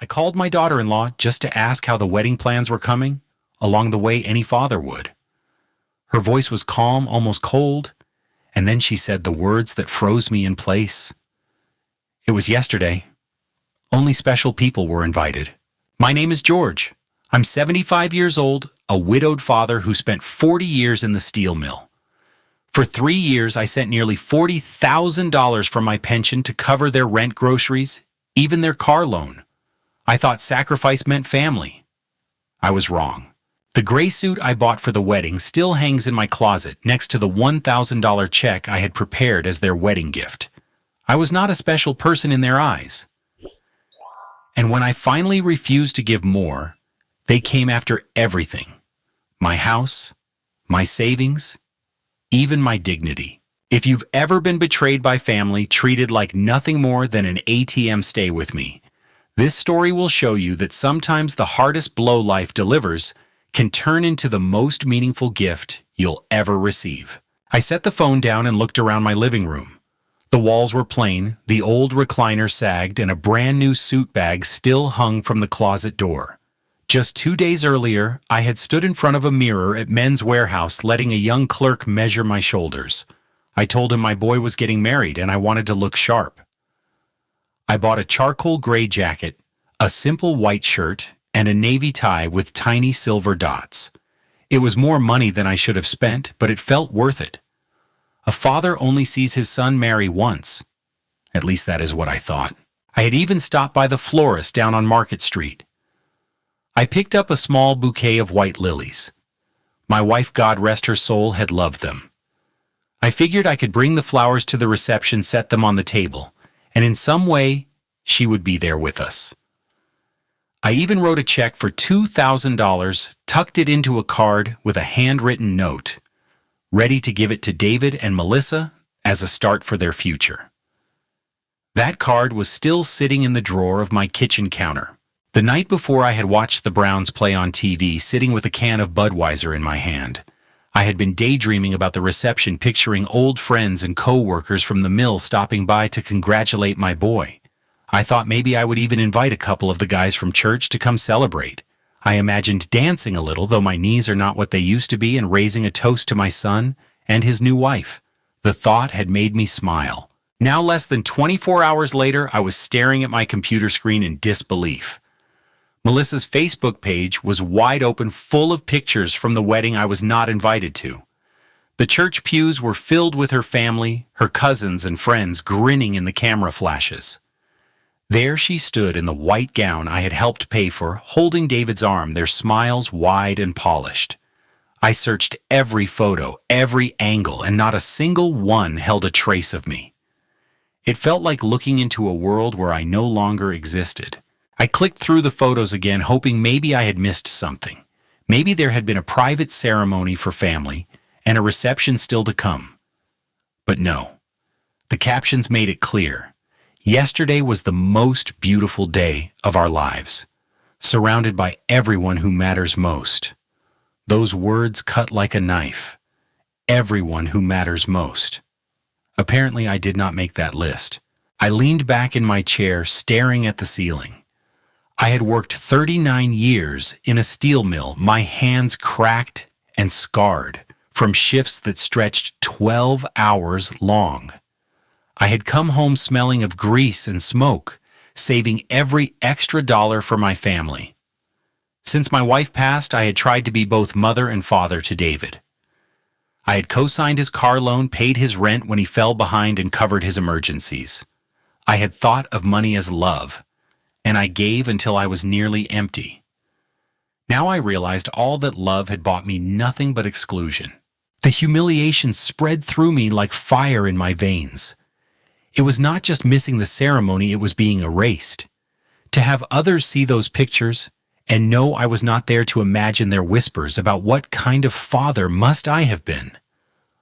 I called my daughter-in-law just to ask how the wedding plans were coming, along the way any father would. Her voice was calm, almost cold, and then she said the words that froze me in place. It was yesterday. Only special people were invited. My name is George. I'm 75 years old, a widowed father who spent 40 years in the steel mill. For 3 years, I sent nearly $40,000 from my pension to cover their rent, groceries, even their car loan. I thought sacrifice meant family. I was wrong. The gray suit I bought for the wedding still hangs in my closet next to the $1,000 check I had prepared as their wedding gift. I was not a special person in their eyes. And when I finally refused to give more, they came after everything. My house, my savings, even my dignity. If you've ever been betrayed by family, treated like nothing more than an ATM, stay with me. This story will show you that sometimes the hardest blow life delivers can turn into the most meaningful gift you'll ever receive. I set the phone down and looked around my living room. The walls were plain, the old recliner sagged, and a brand new suit bag still hung from the closet door. Just 2 days earlier, I had stood in front of a mirror at Men's Warehouse letting a young clerk measure my shoulders. I told him my boy was getting married and I wanted to look sharp. I bought a charcoal gray jacket, a simple white shirt, and a navy tie with tiny silver dots. It was more money than I should have spent, but it felt worth it. A father only sees his son marry once. At least that is what I thought. I had even stopped by the florist down on Market Street. I picked up a small bouquet of white lilies. My wife, God rest her soul, had loved them. I figured I could bring the flowers to the reception, set them on the table, and in some way, she would be there with us. I even wrote a check for $2,000, tucked it into a card with a handwritten note, ready to give it to David and Melissa as a start for their future. That card was still sitting in the drawer of my kitchen counter. The night before, I had watched the Browns play on TV, sitting with a can of Budweiser in my hand. I had been daydreaming about the reception, picturing old friends and co-workers from the mill stopping by to congratulate my boy. I thought maybe I would even invite a couple of the guys from church to come celebrate. I imagined dancing a little, though my knees are not what they used to be, and raising a toast to my son and his new wife. The thought had made me smile. Now, less than 24 hours later, I was staring at my computer screen in disbelief. Melissa's Facebook page was wide open, full of pictures from the wedding I was not invited to. The church pews were filled with her family, her cousins and friends grinning in the camera flashes. There she stood in the white gown I had helped pay for, holding David's arm, their smiles wide and polished. I searched every photo, every angle, and not a single one held a trace of me. It felt like looking into a world where I no longer existed. I clicked through the photos again, hoping maybe I had missed something. Maybe there had been a private ceremony for family and a reception still to come. But no. The captions made it clear. Yesterday was the most beautiful day of our lives, surrounded by everyone who matters most. Those words cut like a knife. Everyone who matters most. Apparently, I did not make that list. I leaned back in my chair, staring at the ceiling. I had worked 39 years in a steel mill, my hands cracked and scarred from shifts that stretched 12 hours long. I had come home smelling of grease and smoke, saving every extra dollar for my family. Since my wife passed, I had tried to be both mother and father to David. I had co-signed his car loan, paid his rent when he fell behind, and covered his emergencies. I had thought of money as love, and I gave until I was nearly empty. Now I realized all that love had bought me nothing but exclusion. The humiliation spread through me like fire in my veins. It was not just missing the ceremony, it was being erased. To have others see those pictures and know I was not there to imagine their whispers about what kind of father must I have been.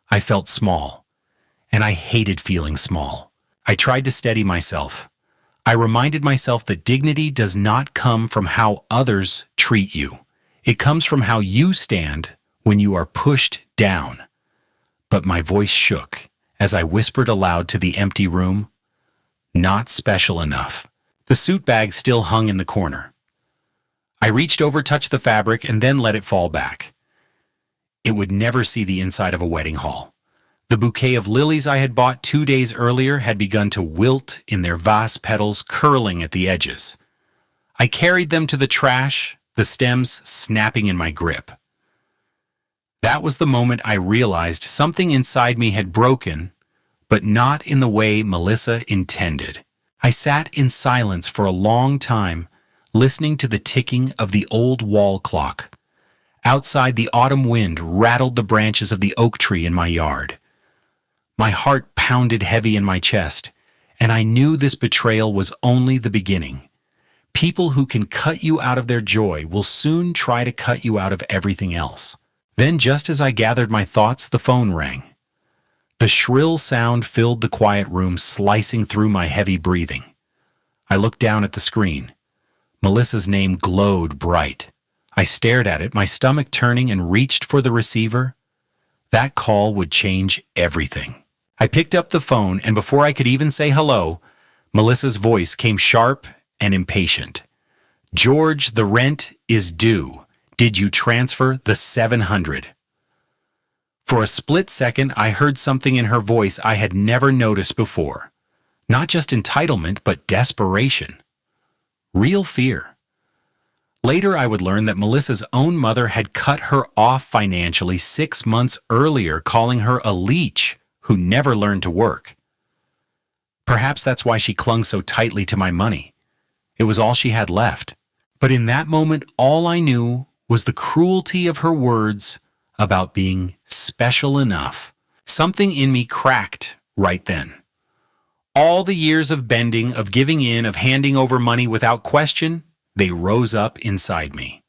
I felt small, and I hated feeling small. I tried to steady myself. I reminded myself that dignity does not come from how others treat you. It comes from how you stand when you are pushed down. But my voice shook as I whispered aloud to the empty room, "Not special enough. The suit bag still hung in the corner. I reached over, touched the fabric, and then let it fall back. It would never see the inside of a wedding hall. The bouquet of lilies I had bought 2 days earlier had begun to wilt in their vast petals, curling at the edges. I carried them to the trash, the stems snapping in my grip. That was the moment I realized something inside me had broken, but not in the way Melissa intended. I sat in silence for a long time, listening to the ticking of the old wall clock. Outside, the autumn wind rattled the branches of the oak tree in my yard. My heart pounded heavy in my chest, and I knew this betrayal was only the beginning. People who can cut you out of their joy will soon try to cut you out of everything else. Then, just as I gathered my thoughts, the phone rang. The shrill sound filled the quiet room, slicing through my heavy breathing. I looked down at the screen. Melissa's name glowed bright. I stared at it, my stomach turning, and reached for the receiver. That call would change everything. I picked up the phone, and before I could even say hello, Melissa's voice came sharp and impatient. "George, the rent is due. Did you transfer the $700?" For a split second, I heard something in her voice I had never noticed before. Not just entitlement, but desperation. Real fear. Later, I would learn that Melissa's own mother had cut her off financially 6 months earlier, calling her a leech who never learned to work. Perhaps that's why she clung so tightly to my money. It was all she had left. But in that moment, all I knew was the cruelty of her words about being special enough. Something in me cracked right then. All the years of bending, of giving in, of handing over money without question, they rose up inside me.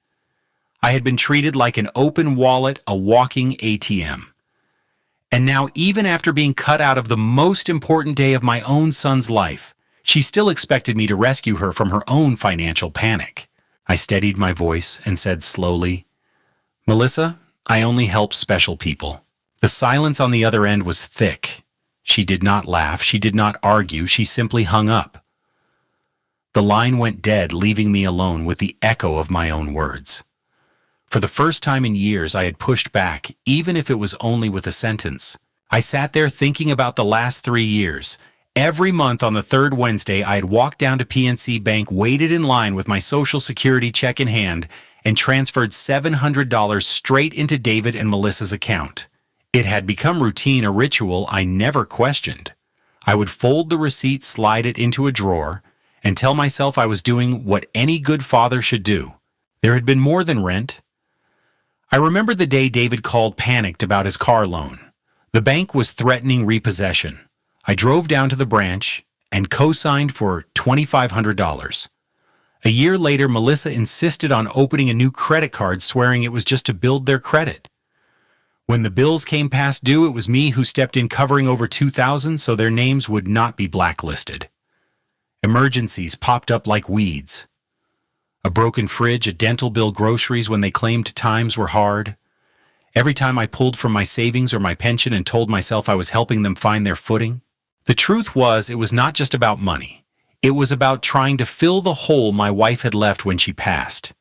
I had been treated like an open wallet, a walking ATM. And now, even after being cut out of the most important day of my own son's life, she still expected me to rescue her from her own financial panic. I steadied my voice and said slowly, "Melissa, I only help special people." The silence on the other end was thick. She did not laugh, she did not argue, she simply hung up. The line went dead, leaving me alone with the echo of my own words. For the first time in years, I had pushed back, even if it was only with a sentence. I sat there thinking about the last 3 years. Every month on the third Wednesday, I had walked down to PNC Bank, waited in line with my Social Security check in hand, and transferred $700 straight into David and Melissa's account. It had become routine, a ritual I never questioned. I would fold the receipt, slide it into a drawer, and tell myself I was doing what any good father should do. There had been more than rent. I remember the day David called, panicked about his car loan. The bank was threatening repossession. I drove down to the branch and co-signed for $2,500. A year later, Melissa insisted on opening a new credit card, swearing it was just to build their credit. When the bills came past due, it was me who stepped in, covering over $2,000 so their names would not be blacklisted. Emergencies popped up like weeds. A broken fridge, a dental bill, groceries when they claimed times were hard. Every time I pulled from my savings or my pension and told myself I was helping them find their footing. The truth was, it was not just about money. It was about trying to fill the hole my wife had left when she passed.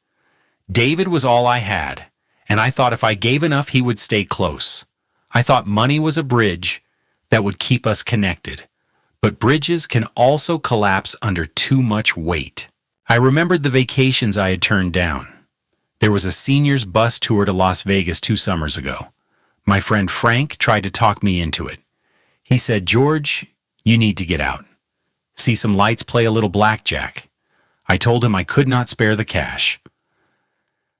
David was all I had, and I thought if I gave enough, he would stay close. I thought money was a bridge that would keep us connected. But bridges can also collapse under too much weight. I remembered the vacations I had turned down. There was a seniors bus tour to Las Vegas 2 summers ago. My friend Frank tried to talk me into it. He said, "George, you need to get out. See some lights, play a little blackjack." I told him I could not spare the cash.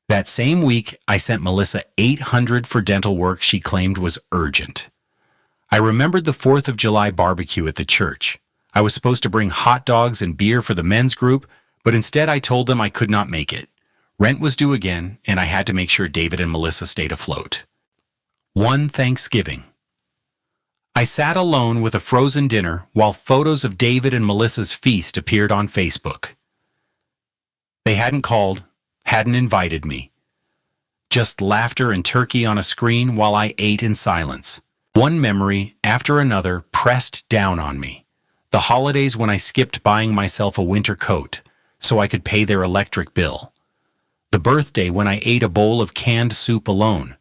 That same week, I sent Melissa $800 for dental work she claimed was urgent. I remembered the 4th of July barbecue at the church. I was supposed to bring hot dogs and beer for the men's group, but instead I told them I could not make it. Rent was due again, and I had to make sure David and Melissa stayed afloat. One Thanksgiving. I sat alone with a frozen dinner while photos of David and Melissa's feast appeared on Facebook. They hadn't called, hadn't invited me. Just laughter and turkey on a screen while I ate in silence. One memory after another pressed down on me. The holidays when I skipped buying myself a winter coat so I could pay their electric bill. The birthday when I ate a bowl of canned soup alone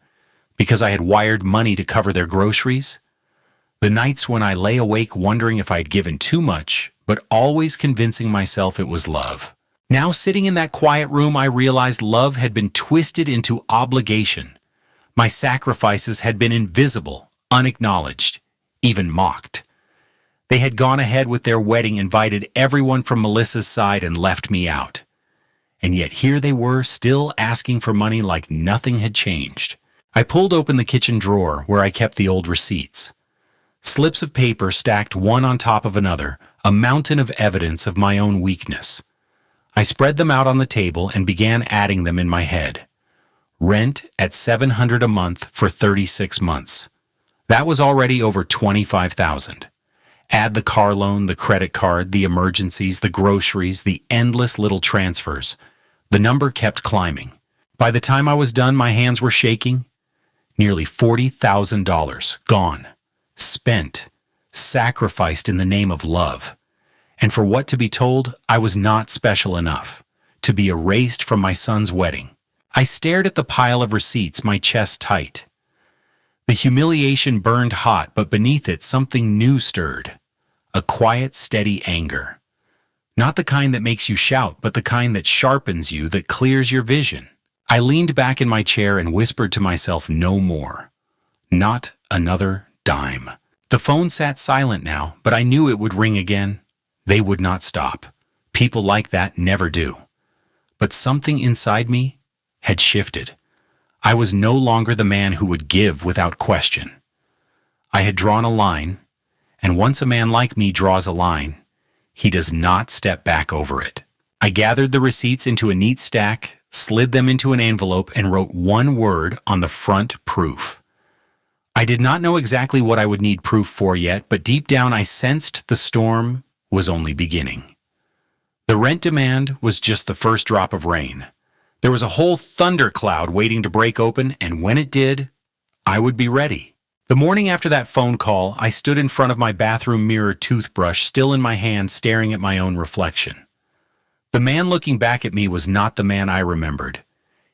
because I had wired money to cover their groceries. The nights when I lay awake wondering if I'd given too much, but always convincing myself it was love. Now sitting in that quiet room, I realized love had been twisted into obligation. My sacrifices had been invisible, unacknowledged, even mocked. They had gone ahead with their wedding, invited everyone from Melissa's side, and left me out. And yet here they were, still asking for money like nothing had changed. I pulled open the kitchen drawer where I kept the old receipts. Slips of paper stacked one on top of another, a mountain of evidence of my own weakness. I spread them out on the table and began adding them in my head. Rent at $700 a month for 36 months. That was already over $25,000. Add the car loan, the credit card, the emergencies, the groceries, the endless little transfers. The number kept climbing. By the time I was done, my hands were shaking. Nearly $40,000 gone, spent, sacrificed in the name of love. And for what to be told, I was not special enough, to be erased from my son's wedding. I stared at the pile of receipts, my chest tight. The humiliation burned hot, but beneath it something new stirred. A quiet, steady anger. Not the kind that makes you shout, but the kind that sharpens you, that clears your vision. I leaned back in my chair and whispered to myself, no more. Not another dime. The phone sat silent now, but I knew it would ring again. They would not stop. People like that never do. But something inside me had shifted. I was no longer the man who would give without question. I had drawn a line, and once a man like me draws a line, he does not step back over it. I gathered the receipts into a neat stack, slid them into an envelope, and wrote one word on the front: proof. I did not know exactly what I would need proof for yet, but deep down I sensed the storm was only beginning. The rent demand was just the first drop of rain. There was a whole thundercloud waiting to break open, and when it did, I would be ready. The morning after that phone call, I stood in front of my bathroom mirror, toothbrush still in my hand, staring at my own reflection. The man looking back at me was not the man I remembered.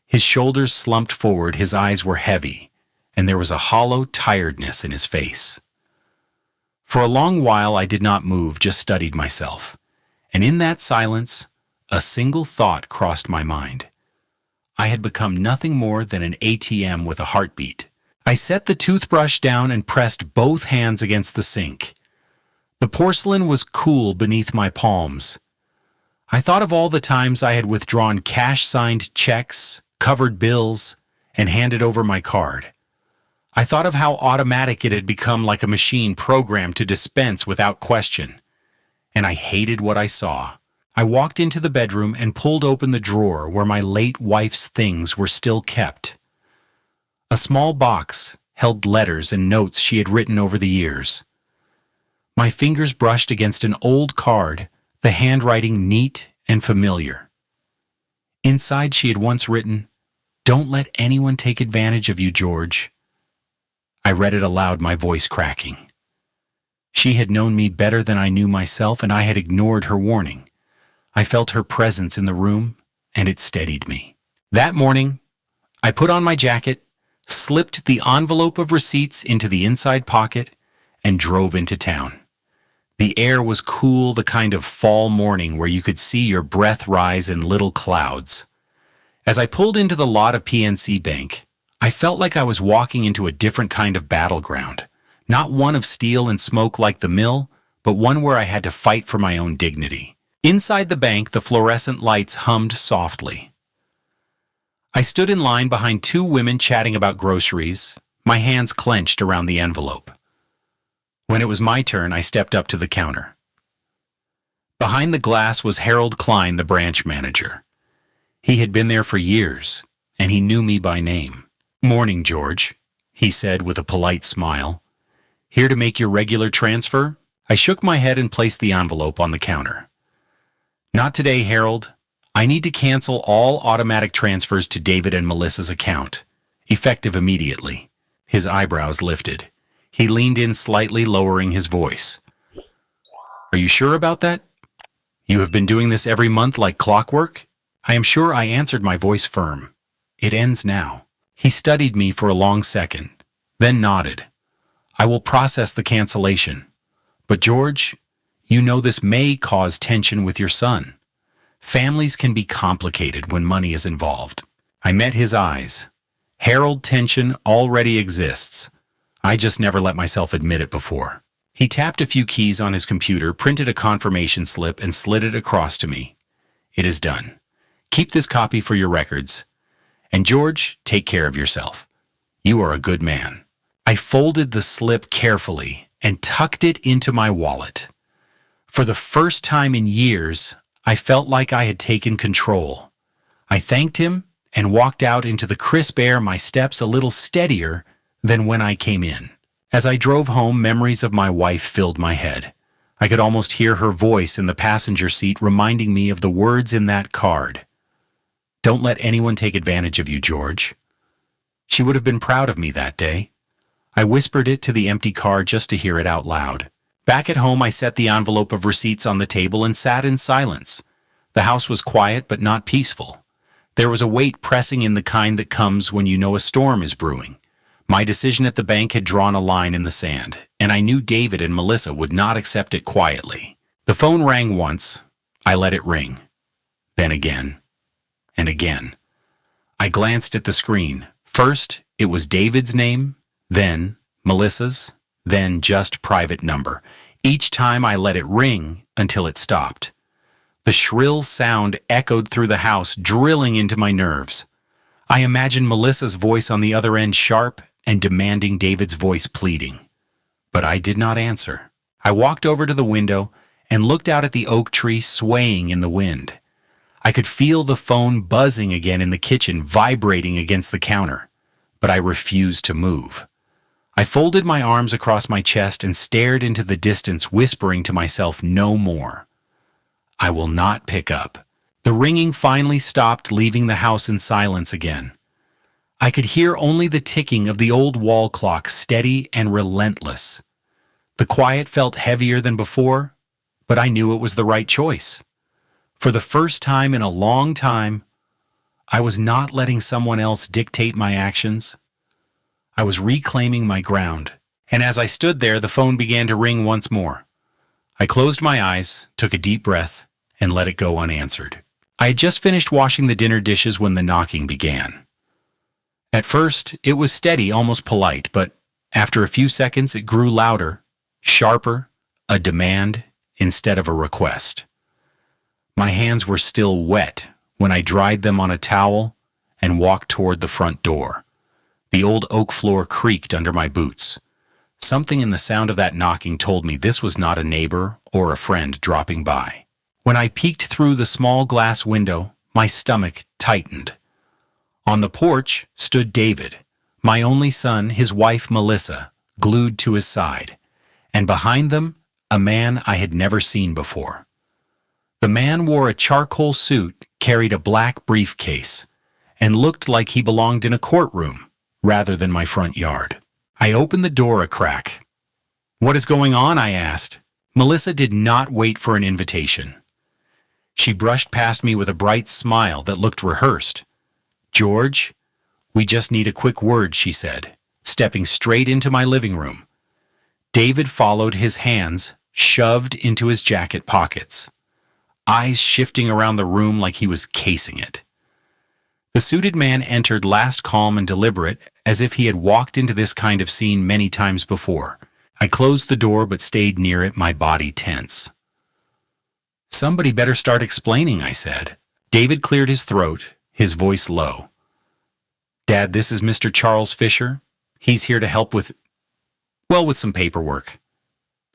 His shoulders slumped forward, his eyes were heavy, and there was a hollow tiredness in his face. For a long while I did not move, just studied myself. And in that silence, a single thought crossed my mind. I had become nothing more than an ATM with a heartbeat. I set the toothbrush down and pressed both hands against the sink. The porcelain was cool beneath my palms. I thought of all the times I had withdrawn cash-signed checks, covered bills, and handed over my card. I thought of how automatic it had become, like a machine programmed to dispense without question. And I hated what I saw. I walked into the bedroom and pulled open the drawer where my late wife's things were still kept. A small box held letters and notes she had written over the years. My fingers brushed against an old card, the handwriting neat and familiar. Inside she had once written, "Don't let anyone take advantage of you, George." I read it aloud, my voice cracking. She had known me better than I knew myself, and I had ignored her warning. I felt her presence in the room, and it steadied me. That morning, I put on my jacket, slipped the envelope of receipts into the inside pocket, and drove into town. The air was cool, the kind of fall morning where you could see your breath rise in little clouds. As I pulled into the lot of PNC Bank, I felt like I was walking into a different kind of battleground. Not one of steel and smoke like the mill, but one where I had to fight for my own dignity. Inside the bank, the fluorescent lights hummed softly. I stood in line behind two women chatting about groceries, my hands clenched around the envelope. When it was my turn, I stepped up to the counter. Behind the glass was Harold Klein, the branch manager. He had been there for years, and he knew me by name. "Morning, George," he said with a polite smile. "Here to make your regular transfer?" I shook my head and placed the envelope on the counter. "Not today, Harold. I need to cancel all automatic transfers to David and Melissa's account, effective immediately." His eyebrows lifted. He leaned in slightly, lowering his voice. Are you sure about that? You have been doing this every month like clockwork? I am sure, I answered, my voice firm. It ends now. He studied me for a long second, then nodded. I will process the cancellation. But George, you know this may cause tension with your son. Families can be complicated when money is involved. I met his eyes. Harold, tension already exists. I just never let myself admit it before. He tapped a few keys on his computer, printed a confirmation slip, and slid it across to me. It is done. Keep this copy for your records. And George, take care of yourself. You are a good man. I folded the slip carefully and tucked it into my wallet. For the first time in years, I felt like I had taken control. I thanked him and walked out into the crisp air, my steps a little steadier than when I came in. As I drove home, memories of my wife filled my head. I could almost hear her voice in the passenger seat reminding me of the words in that card. Don't let anyone take advantage of you, George. She would have been proud of me that day. I whispered it to the empty car just to hear it out loud. Back at home, I set the envelope of receipts on the table and sat in silence. The house was quiet but not peaceful. There was a weight pressing in, the kind that comes when you know a storm is brewing. My decision at the bank had drawn a line in the sand, and I knew David and Melissa would not accept it quietly. The phone rang once. I let it ring. Then again. And again. I glanced at the screen. First, it was David's name, then Melissa's, then just private number. Each time I let it ring until it stopped. The shrill sound echoed through the house, drilling into my nerves. I imagined Melissa's voice on the other end, sharp and demanding, David's voice pleading. But I did not answer. I walked over to the window and looked out at the oak tree swaying in the wind. I could feel the phone buzzing again in the kitchen, vibrating against the counter. But I refused to move. I folded my arms across my chest and stared into the distance, whispering to myself, no more. I will not pick up. The ringing finally stopped, leaving the house in silence again. I could hear only the ticking of the old wall clock, steady and relentless. The quiet felt heavier than before, but I knew it was the right choice. For the first time in a long time, I was not letting someone else dictate my actions. I was reclaiming my ground, and as I stood there, the phone began to ring once more. I closed my eyes, took a deep breath, and let it go unanswered. I had just finished washing the dinner dishes when the knocking began. At first, it was steady, almost polite, but after a few seconds, it grew louder, sharper, a demand instead of a request. My hands were still wet when I dried them on a towel and walked toward the front door. The old oak floor creaked under my boots. Something in the sound of that knocking told me this was not a neighbor or a friend dropping by. When I peeked through the small glass window, my stomach tightened. On the porch stood David, my only son, his wife Melissa, glued to his side, and behind them, a man I had never seen before. The man wore a charcoal suit, carried a black briefcase, and looked like he belonged in a courtroom rather than my front yard. I opened the door a crack. "What is going on?" I asked. Melissa did not wait for an invitation. She brushed past me with a bright smile that looked rehearsed. "George, we just need a quick word," she said, stepping straight into my living room. David followed, his hands shoved into his jacket pockets, eyes shifting around the room like he was casing it. The suited man entered, last calm and deliberate, as if he had walked into this kind of scene many times before. I closed the door but stayed near it, my body tense. "Somebody better start explaining," I said. David cleared his throat, his voice low. "Dad, this is Mr. Charles Fischer. He's here to help with some paperwork.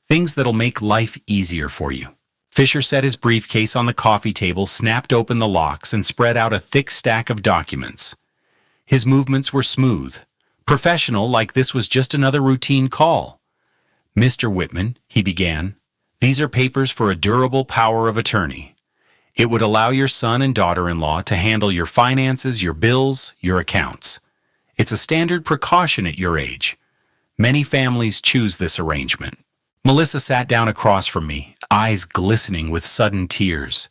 Things that'll make life easier for you." Fischer set his briefcase on the coffee table, snapped open the locks, and spread out a thick stack of documents. His movements were smooth, professional, like this was just another routine call. "Mr. Whitman," he began, "these are papers for a durable power of attorney. It would allow your son and daughter-in-law to handle your finances, your bills, your accounts. It's a standard precaution at your age. Many families choose this arrangement." Melissa sat down across from me, eyes glistening with sudden tears.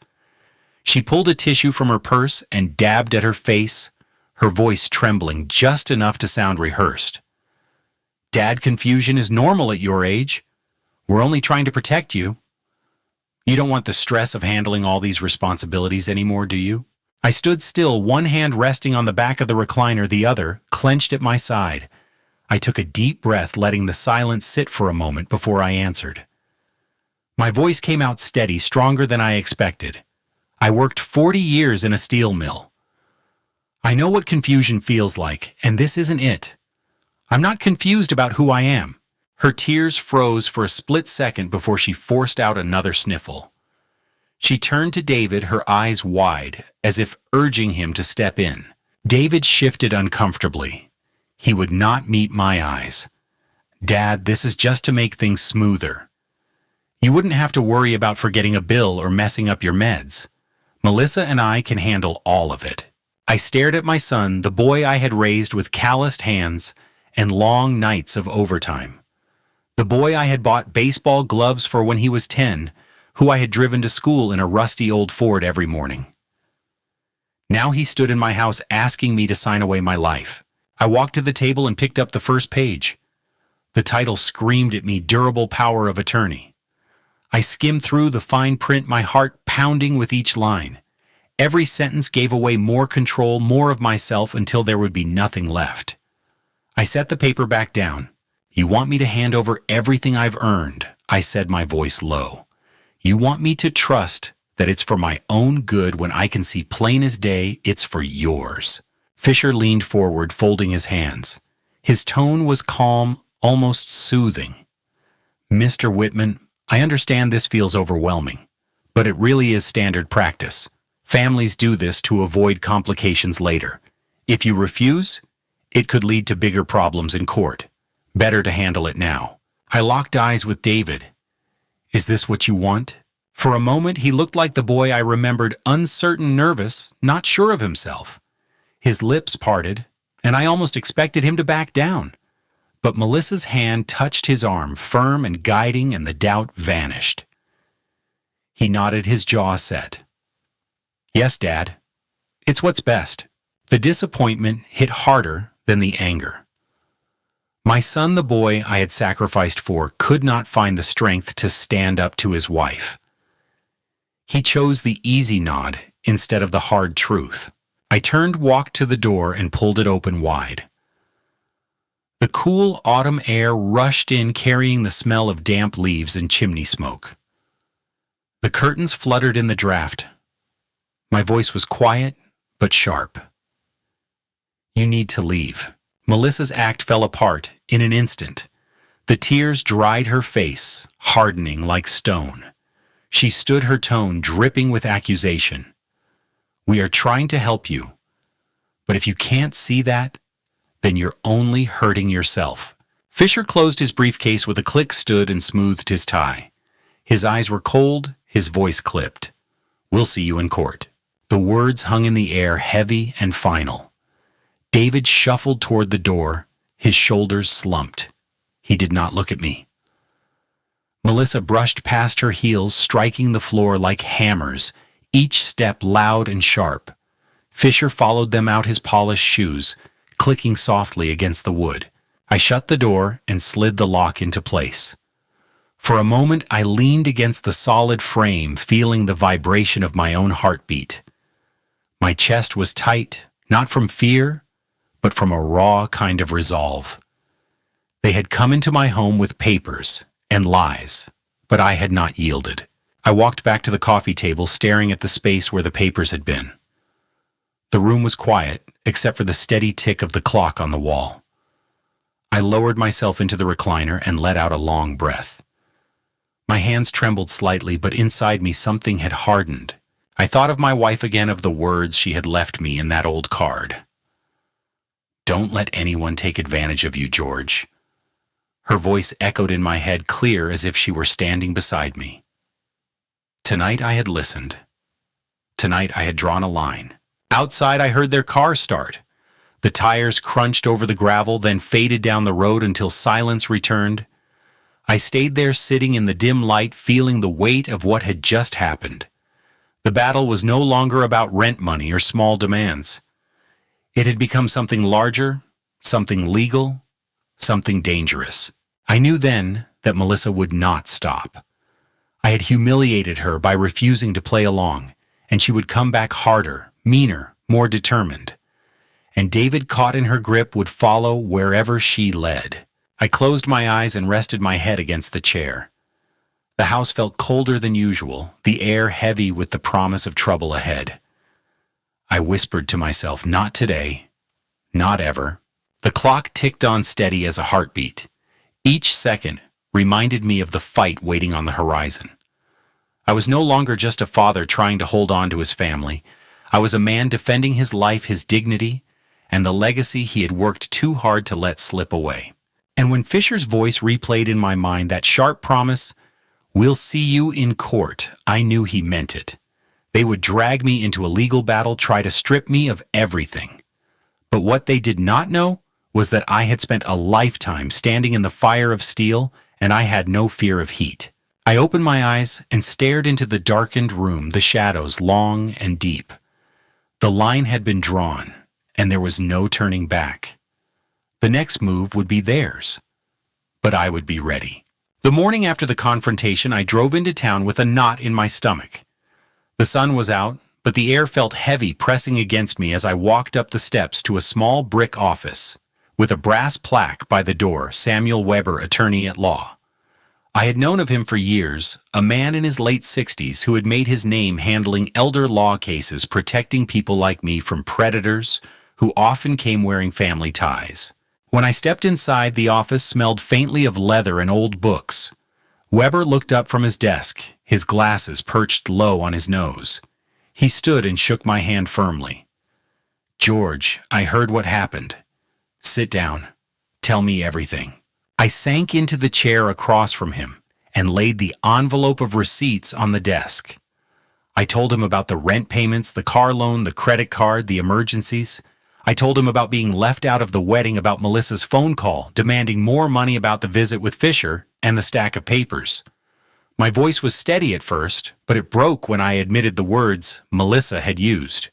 She pulled a tissue from her purse and dabbed at her face, her voice trembling just enough to sound rehearsed. "Dad, confusion is normal at your age. We're only trying to protect you. You don't want the stress of handling all these responsibilities anymore, do you?" I stood still, one hand resting on the back of the recliner, the other clenched at my side. I took a deep breath, letting the silence sit for a moment before I answered. My voice came out steady, stronger than I expected. I worked 40 years in a steel mill. I know what confusion feels like, and this isn't it. I'm not confused about who I am. Her tears froze for a split second before she forced out another sniffle. She turned to David, her eyes wide, as if urging him to step in. David shifted uncomfortably. He would not meet my eyes. "Dad, this is just to make things smoother. You wouldn't have to worry about forgetting a bill or messing up your meds. Melissa and I can handle all of it." I stared at my son, the boy I had raised with calloused hands and long nights of overtime. The boy I had bought baseball gloves for when he was 10, who I had driven to school in a rusty old Ford every morning. Now he stood in my house asking me to sign away my life. I walked to the table and picked up the first page. The title screamed at me, "Durable Power of Attorney." I skimmed through the fine print, my heart pounding with each line. Every sentence gave away more control, more of myself, until there would be nothing left. I set the paper back down. "You want me to hand over everything I've earned," I said, my voice low. "You want me to trust that it's for my own good when I can see plain as day it's for yours." Fischer leaned forward, folding his hands. His tone was calm, almost soothing. "Mr. Whitman, I understand this feels overwhelming, but it really is standard practice. Families do this to avoid complications later. If you refuse, it could lead to bigger problems in court. Better to handle it now." I locked eyes with David. "Is this what you want?" For a moment, he looked like the boy I remembered, uncertain, nervous, not sure of himself. His lips parted, and I almost expected him to back down. But Melissa's hand touched his arm, firm and guiding, and the doubt vanished. He nodded, his jaw set. "Yes, Dad. It's what's best." The disappointment hit harder than the anger. My son, the boy I had sacrificed for, could not find the strength to stand up to his wife. He chose the easy nod instead of the hard truth. I turned, walked to the door, and pulled it open wide. The cool autumn air rushed in, carrying the smell of damp leaves and chimney smoke. The curtains fluttered in the draft. My voice was quiet, but sharp. "You need to leave." Melissa's act fell apart in an instant. The tears dried her face, hardening like stone. She stood, her tone dripping with accusation. "We are trying to help you, but if you can't see that, then you're only hurting yourself." Fischer closed his briefcase with a click, stood and smoothed his tie. His eyes were cold, his voice clipped. "We'll see you in court." The words hung in the air, heavy and final. David shuffled toward the door, his shoulders slumped. He did not look at me. Melissa brushed past her heels, striking the floor like hammers, each step loud and sharp. Fischer followed them out, his polished shoes clicking softly against the wood. I shut the door and slid the lock into place. For a moment, I leaned against the solid frame, feeling the vibration of my own heartbeat. My chest was tight, not from fear, but from a raw kind of resolve. They had come into my home with papers and lies, but I had not yielded. I walked back to the coffee table, staring at the space where the papers had been. The room was quiet, except for the steady tick of the clock on the wall. I lowered myself into the recliner and let out a long breath. My hands trembled slightly, but inside me something had hardened. I thought of my wife again, of the words she had left me in that old card. "Don't let anyone take advantage of you, George." Her voice echoed in my head, clear as if she were standing beside me. Tonight I had listened. Tonight I had drawn a line. Outside I heard their car start. The tires crunched over the gravel, then faded down the road until silence returned. I stayed there sitting in the dim light, feeling the weight of what had just happened. The battle was no longer about rent money or small demands. It had become something larger, something legal, something dangerous. I knew then that Melissa would not stop. I had humiliated her by refusing to play along, and she would come back harder, meaner, more determined. And David, caught in her grip, would follow wherever she led. I closed my eyes and rested my head against the chair. The house felt colder than usual, the air heavy with the promise of trouble ahead. I whispered to myself, not today, not ever. The clock ticked on steady as a heartbeat. Each second reminded me of the fight waiting on the horizon. I was no longer just a father trying to hold on to his family. I was a man defending his life, his dignity, and the legacy he had worked too hard to let slip away. And when Fischer's voice replayed in my mind that sharp promise, "We'll see you in court," I knew he meant it. They would drag me into a legal battle, try to strip me of everything. But what they did not know was that I had spent a lifetime standing in the fire of steel, and I had no fear of heat. I opened my eyes and stared into the darkened room, the shadows long and deep. The line had been drawn, and there was no turning back. The next move would be theirs, but I would be ready. The morning after the confrontation, I drove into town with a knot in my stomach. The sun was out, but the air felt heavy pressing against me as I walked up the steps to a small brick office, with a brass plaque by the door, "Samuel Weber, Attorney at Law." I had known of him for years, a man in his late 60s who had made his name handling elder law cases, protecting people like me from predators who often came wearing family ties. When I stepped inside, the office smelled faintly of leather and old books. Weber looked up from his desk, his glasses perched low on his nose. He stood and shook my hand firmly. "George, I heard what happened. Sit down. Tell me everything." I sank into the chair across from him and laid the envelope of receipts on the desk. I told him about the rent payments, the car loan, the credit card, the emergencies. I told him about being left out of the wedding, about Melissa's phone call, demanding more money, about the visit with Fischer, and the stack of papers. My voice was steady at first, but it broke when I admitted the words Melissa had used.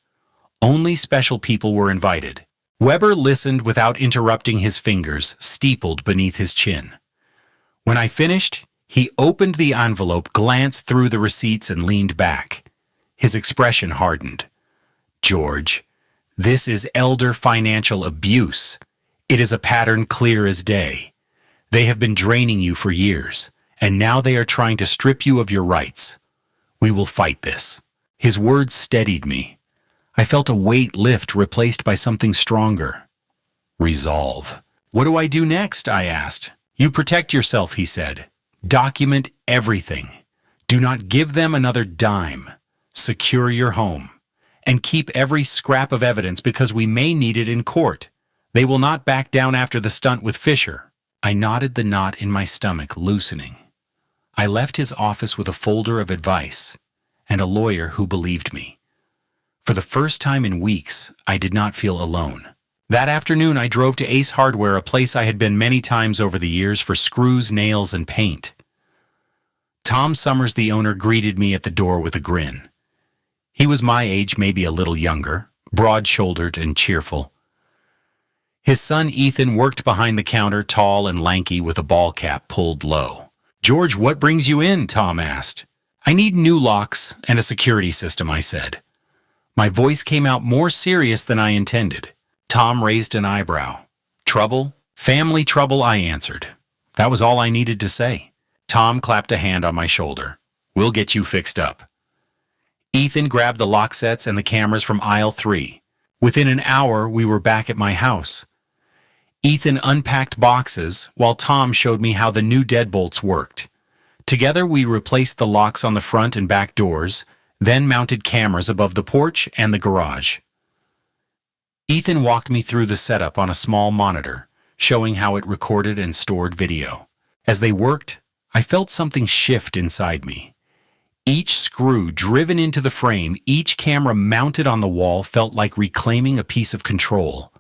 Only special people were invited. Weber listened without interrupting, his fingers steepled beneath his chin. When I finished, he opened the envelope, glanced through the receipts, and leaned back. His expression hardened. "George, this is elder financial abuse. It is a pattern clear as day. They have been draining you for years, and now they are trying to strip you of your rights. We will fight this." His words steadied me. I felt a weight lift, replaced by something stronger. Resolve. "What do I do next?" I asked. "You protect yourself," he said. "Document everything. Do not give them another dime. Secure your home. And keep every scrap of evidence, because we may need it in court. They will not back down after the stunt with Fischer." I nodded, the knot in my stomach loosening. I left his office with a folder of advice and a lawyer who believed me. For the first time in weeks, I did not feel alone. That afternoon, I drove to Ace Hardware, a place I had been many times over the years, for screws, nails, and paint. Tom Summers, the owner, greeted me at the door with a grin. He was my age, maybe a little younger, broad-shouldered and cheerful. His son Ethan worked behind the counter, tall and lanky, with a ball cap pulled low. "George, what brings you in?" Tom asked. "I need new locks and a security system," I said. My voice came out more serious than I intended. Tom raised an eyebrow. "Trouble? Family trouble," I answered. That was all I needed to say. Tom clapped a hand on my shoulder. "We'll get you fixed up." Ethan grabbed the lock sets and the cameras from aisle 3. Within an hour, we were back at my house. Ethan unpacked boxes while Tom showed me how the new deadbolts worked. Together, we replaced the locks on the front and back doors, then mounted cameras above the porch and the garage. Ethan walked me through the setup on a small monitor, showing how it recorded and stored video. As they worked, I felt something shift inside me. Each screw driven into the frame, each camera mounted on the wall, felt like reclaiming a piece of control.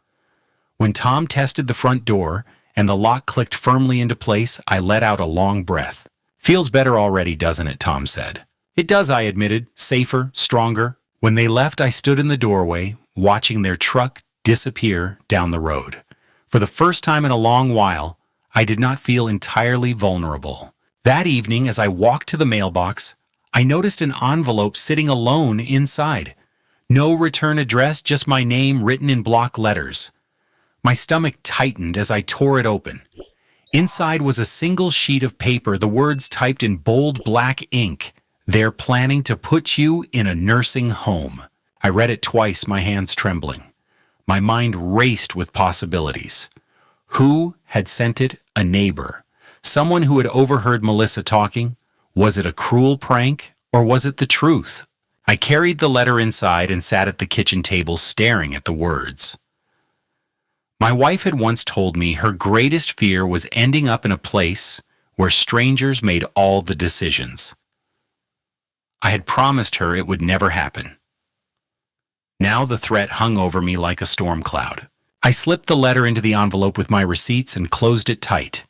When Tom tested the front door, and the lock clicked firmly into place, I let out a long breath. "Feels better already, doesn't it?" Tom said. "It does," I admitted. "Safer, stronger." When they left, I stood in the doorway, watching their truck disappear down the road. For the first time in a long while, I did not feel entirely vulnerable. That evening, as I walked to the mailbox, I noticed an envelope sitting alone inside. No return address, just my name written in block letters. My stomach tightened as I tore it open. Inside was a single sheet of paper, the words typed in bold black ink. "They're planning to put you in a nursing home." I read it twice, my hands trembling. My mind raced with possibilities. Who had sent it? A neighbor. Someone who had overheard Melissa talking? Was it a cruel prank, or was it the truth? I carried the letter inside and sat at the kitchen table staring at the words. My wife had once told me her greatest fear was ending up in a place where strangers made all the decisions. I had promised her it would never happen. Now the threat hung over me like a storm cloud. I slipped the letter into the envelope with my receipts and closed it tight.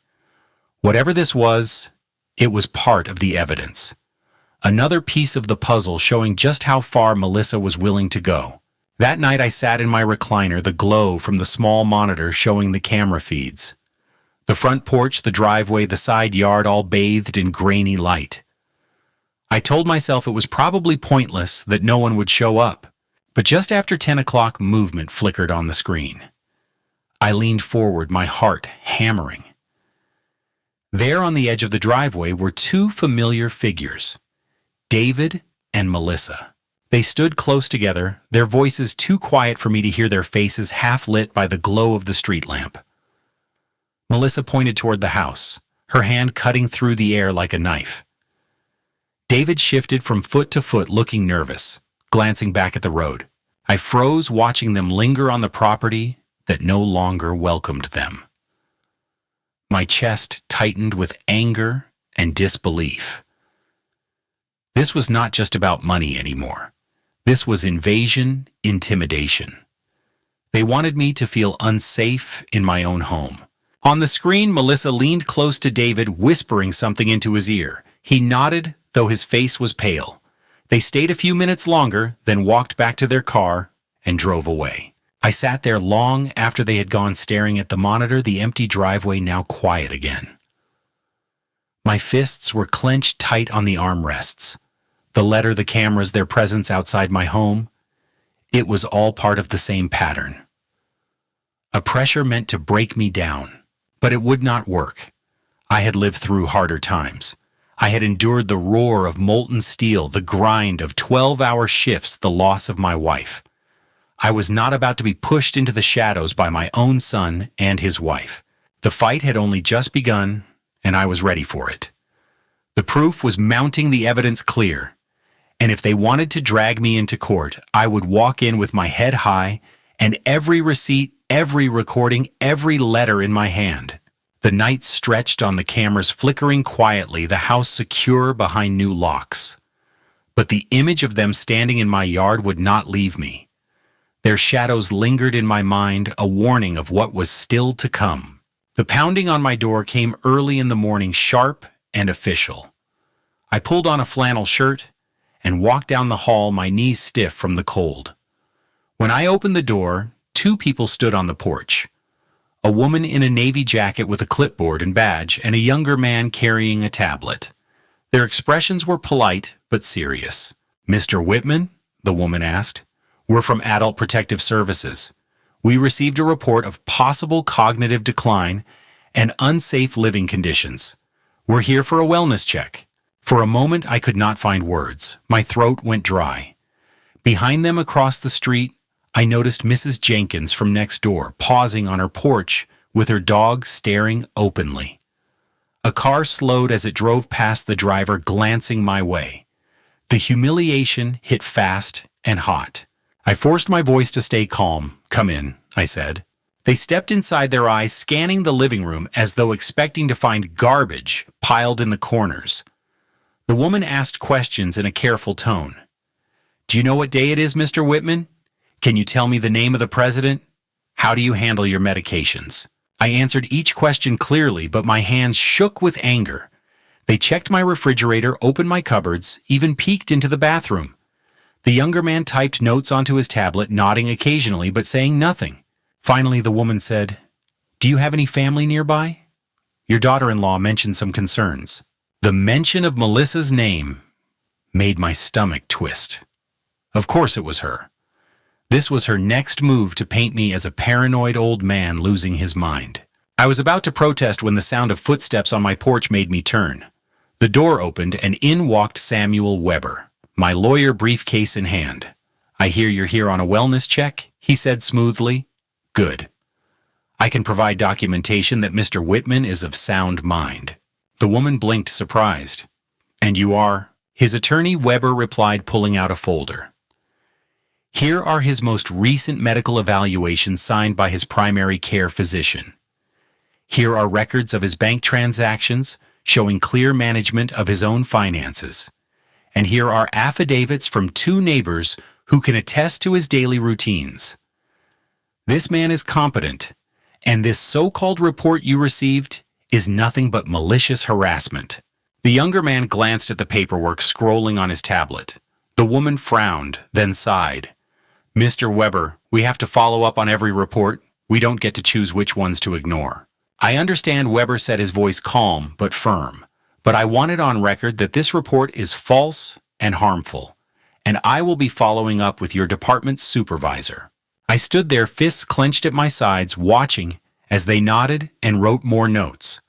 Whatever this was, it was part of the evidence. Another piece of the puzzle showing just how far Melissa was willing to go. That night I sat in my recliner, the glow from the small monitor showing the camera feeds. The front porch, the driveway, the side yard all bathed in grainy light. I told myself it was probably pointless, that no one would show up. But just after 10 o'clock, movement flickered on the screen. I leaned forward, my heart hammering. There on the edge of the driveway were two familiar figures, David and Melissa. They stood close together, their voices too quiet for me to hear their faces, half lit by the glow of the street lamp. Melissa pointed toward the house, her hand cutting through the air like a knife. David shifted from foot to foot, looking nervous, glancing back at the road. I froze, watching them linger on the property that no longer welcomed them. My chest tightened with anger and disbelief. This was not just about money anymore. This was invasion, intimidation. They wanted me to feel unsafe in my own home. On the screen, Melissa leaned close to David, whispering something into his ear. He nodded, though his face was pale. They stayed a few minutes longer, then walked back to their car and drove away. I sat there long after they had gone, staring at the monitor, the empty driveway now quiet again. My fists were clenched tight on the armrests. The letter, the cameras, their presence outside my home. It was all part of the same pattern. A pressure meant to break me down, but it would not work. I had lived through harder times. I had endured the roar of molten steel, the grind of 12-hour shifts, the loss of my wife. I was not about to be pushed into the shadows by my own son and his wife. The fight had only just begun, and I was ready for it. The proof was mounting, the evidence clear. And if they wanted to drag me into court, I would walk in with my head high and every receipt, every recording, every letter in my hand. The night stretched on the cameras, flickering quietly, the house secure behind new locks. But the image of them standing in my yard would not leave me. Their shadows lingered in my mind, a warning of what was still to come. The pounding on my door came early in the morning, sharp and official. I pulled on a flannel shirt and walked down the hall, my knees stiff from the cold. When I opened the door, two people stood on the porch. A woman in a navy jacket with a clipboard and badge, and a younger man carrying a tablet. Their expressions were polite but serious. "Mr. Whitman?" the woman asked. "We're from Adult Protective Services. We received a report of possible cognitive decline and unsafe living conditions. We're here for a wellness check." For a moment, I could not find words. My throat went dry. Behind them across the street, I noticed Mrs. Jenkins from next door, pausing on her porch with her dog staring openly. A car slowed as it drove past, the driver glancing my way. The humiliation hit fast and hot. I forced my voice to stay calm. "Come in," I said. They stepped inside, their eyes scanning the living room as though expecting to find garbage piled in the corners. The woman asked questions in a careful tone. "Do you know what day it is, Mr. Whitman? Can you tell me the name of the president? How do you handle your medications?" I answered each question clearly, but my hands shook with anger. They checked my refrigerator, opened my cupboards, even peeked into the bathroom. The younger man typed notes onto his tablet, nodding occasionally but saying nothing. Finally, the woman said, "Do you have any family nearby? Your daughter-in-law mentioned some concerns." The mention of Melissa's name made my stomach twist. Of course it was her. This was her next move to paint me as a paranoid old man losing his mind. I was about to protest when the sound of footsteps on my porch made me turn. The door opened and in walked Samuel Weber, my lawyer briefcase in hand. "I hear you're here on a wellness check," he said smoothly. "Good. I can provide documentation that Mr. Whitman is of sound mind." The woman blinked, surprised. "And you are?" His attorney, Weber replied, pulling out a folder. "Here are his most recent medical evaluations signed by his primary care physician. Here are records of his bank transactions showing clear management of his own finances. And here are affidavits from 2 neighbors who can attest to his daily routines. This man is competent, and this so-called report you received is nothing but malicious harassment." The younger man glanced at the paperwork scrolling on his tablet. The woman frowned, then sighed. "Mr. Weber, we have to follow up on every report. We don't get to choose which ones to ignore." "I understand," Weber said, his voice calm but firm. "But I want it on record that this report is false and harmful, and I will be following up with your department's supervisor." I stood there, fists clenched at my sides, watching as they nodded and wrote more notes.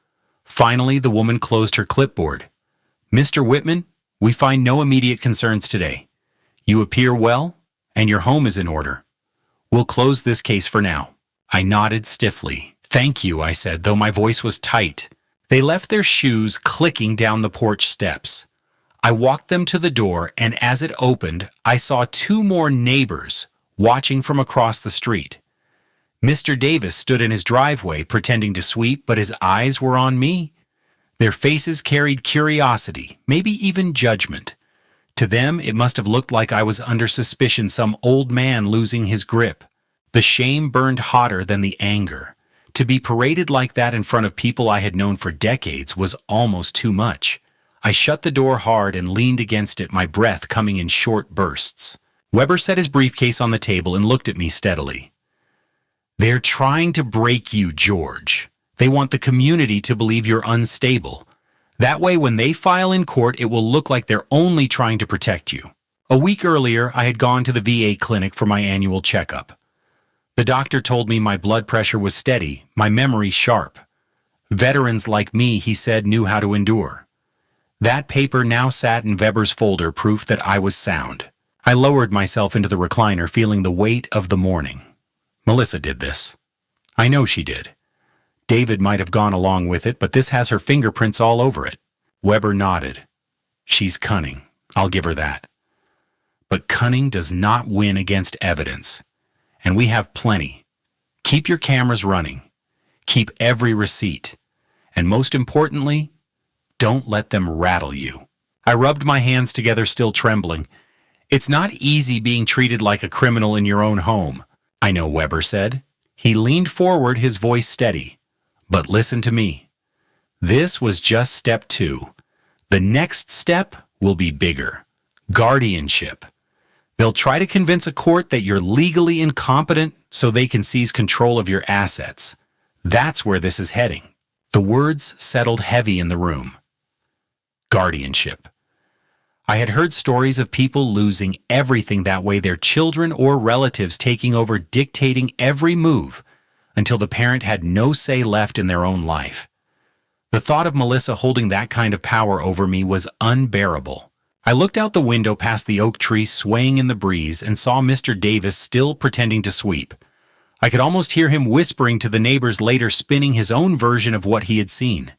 Finally, the woman closed her clipboard. "Mr. Whitman, we find no immediate concerns today. You appear well, and your home is in order. We'll close this case for now." I nodded stiffly. "Thank you," I said, though my voice was tight. They left their shoes clicking down the porch steps. I walked them to the door, and as it opened, I saw 2 more neighbors watching from across the street. Mr. Davis stood in his driveway pretending to sweep, but his eyes were on me. Their faces carried curiosity, maybe even judgment. To them, it must have looked like I was under suspicion, some old man losing his grip. The shame burned hotter than the anger. To be paraded like that in front of people I had known for decades was almost too much. I shut the door hard and leaned against it, my breath coming in short bursts. Weber set his briefcase on the table and looked at me steadily. "They're trying to break you, George. They want the community to believe you're unstable. That way, when they file in court, it will look like they're only trying to protect you." A week earlier, I had gone to the VA clinic for my annual checkup. The doctor told me my blood pressure was steady, my memory sharp. Veterans like me, he said, knew how to endure. That paper now sat in Weber's folder, proof that I was sound. I lowered myself into the recliner, feeling the weight of the morning. Melissa did this. I know she did. David might have gone along with it, but this has her fingerprints all over it. Weber nodded. "She's cunning. I'll give her that. But cunning does not win against evidence. And we have plenty. Keep your cameras running. Keep every receipt. And most importantly, don't let them rattle you." I rubbed my hands together, still trembling. "It's not easy being treated like a criminal in your own home." "I know," Weber said. He leaned forward, his voice steady. "But listen to me. This was just step 2. The next step will be bigger. Guardianship. They'll try to convince a court that you're legally incompetent so they can seize control of your assets. That's where this is heading." The words settled heavy in the room. Guardianship. I had heard stories of people losing everything that way, their children or relatives taking over, dictating every move until the parent had no say left in their own life. The thought of Melissa holding that kind of power over me was unbearable. I looked out the window past the oak tree swaying in the breeze and saw Mr. Davis still pretending to sweep. I could almost hear him whispering to the neighbors, later spinning his own version of what he had seen.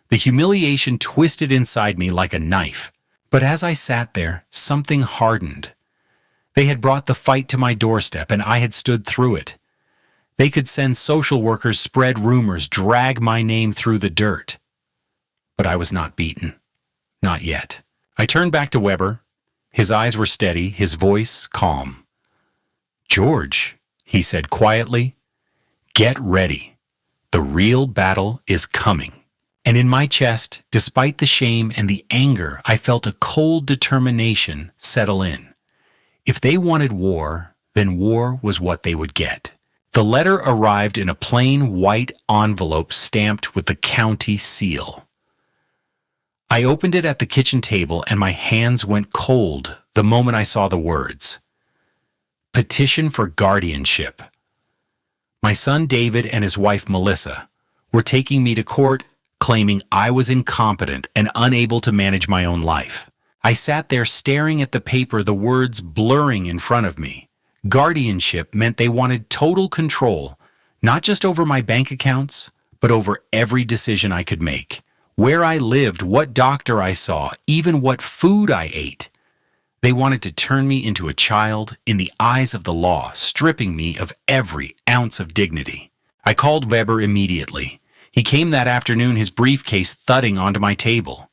The humiliation twisted inside me like a knife. But as I sat there, something hardened. They had brought the fight to my doorstep, and I had stood through it. They could send social workers, spread rumors, drag my name through the dirt. But I was not beaten. Not yet. I turned back to Weber. His eyes were steady, his voice calm. "George," he said quietly, "get ready. The real battle is coming. And in my chest, despite the shame and the anger, I felt a cold determination settle in. If they wanted war, then war was what they would get. The letter arrived in a plain white envelope stamped with the county seal. I opened it at the kitchen table and my hands went cold the moment I saw the words. Petition for guardianship. My son David and his wife Melissa were taking me to court, claiming I was incompetent and unable to manage my own life. I sat there staring at the paper, the words blurring in front of me. Guardianship meant they wanted total control, not just over my bank accounts, but over every decision I could make. Where I lived, what doctor I saw, even what food I ate. They wanted to turn me into a child in the eyes of the law, stripping me of every ounce of dignity. I called Weber immediately. He came that afternoon, his briefcase thudding onto my table.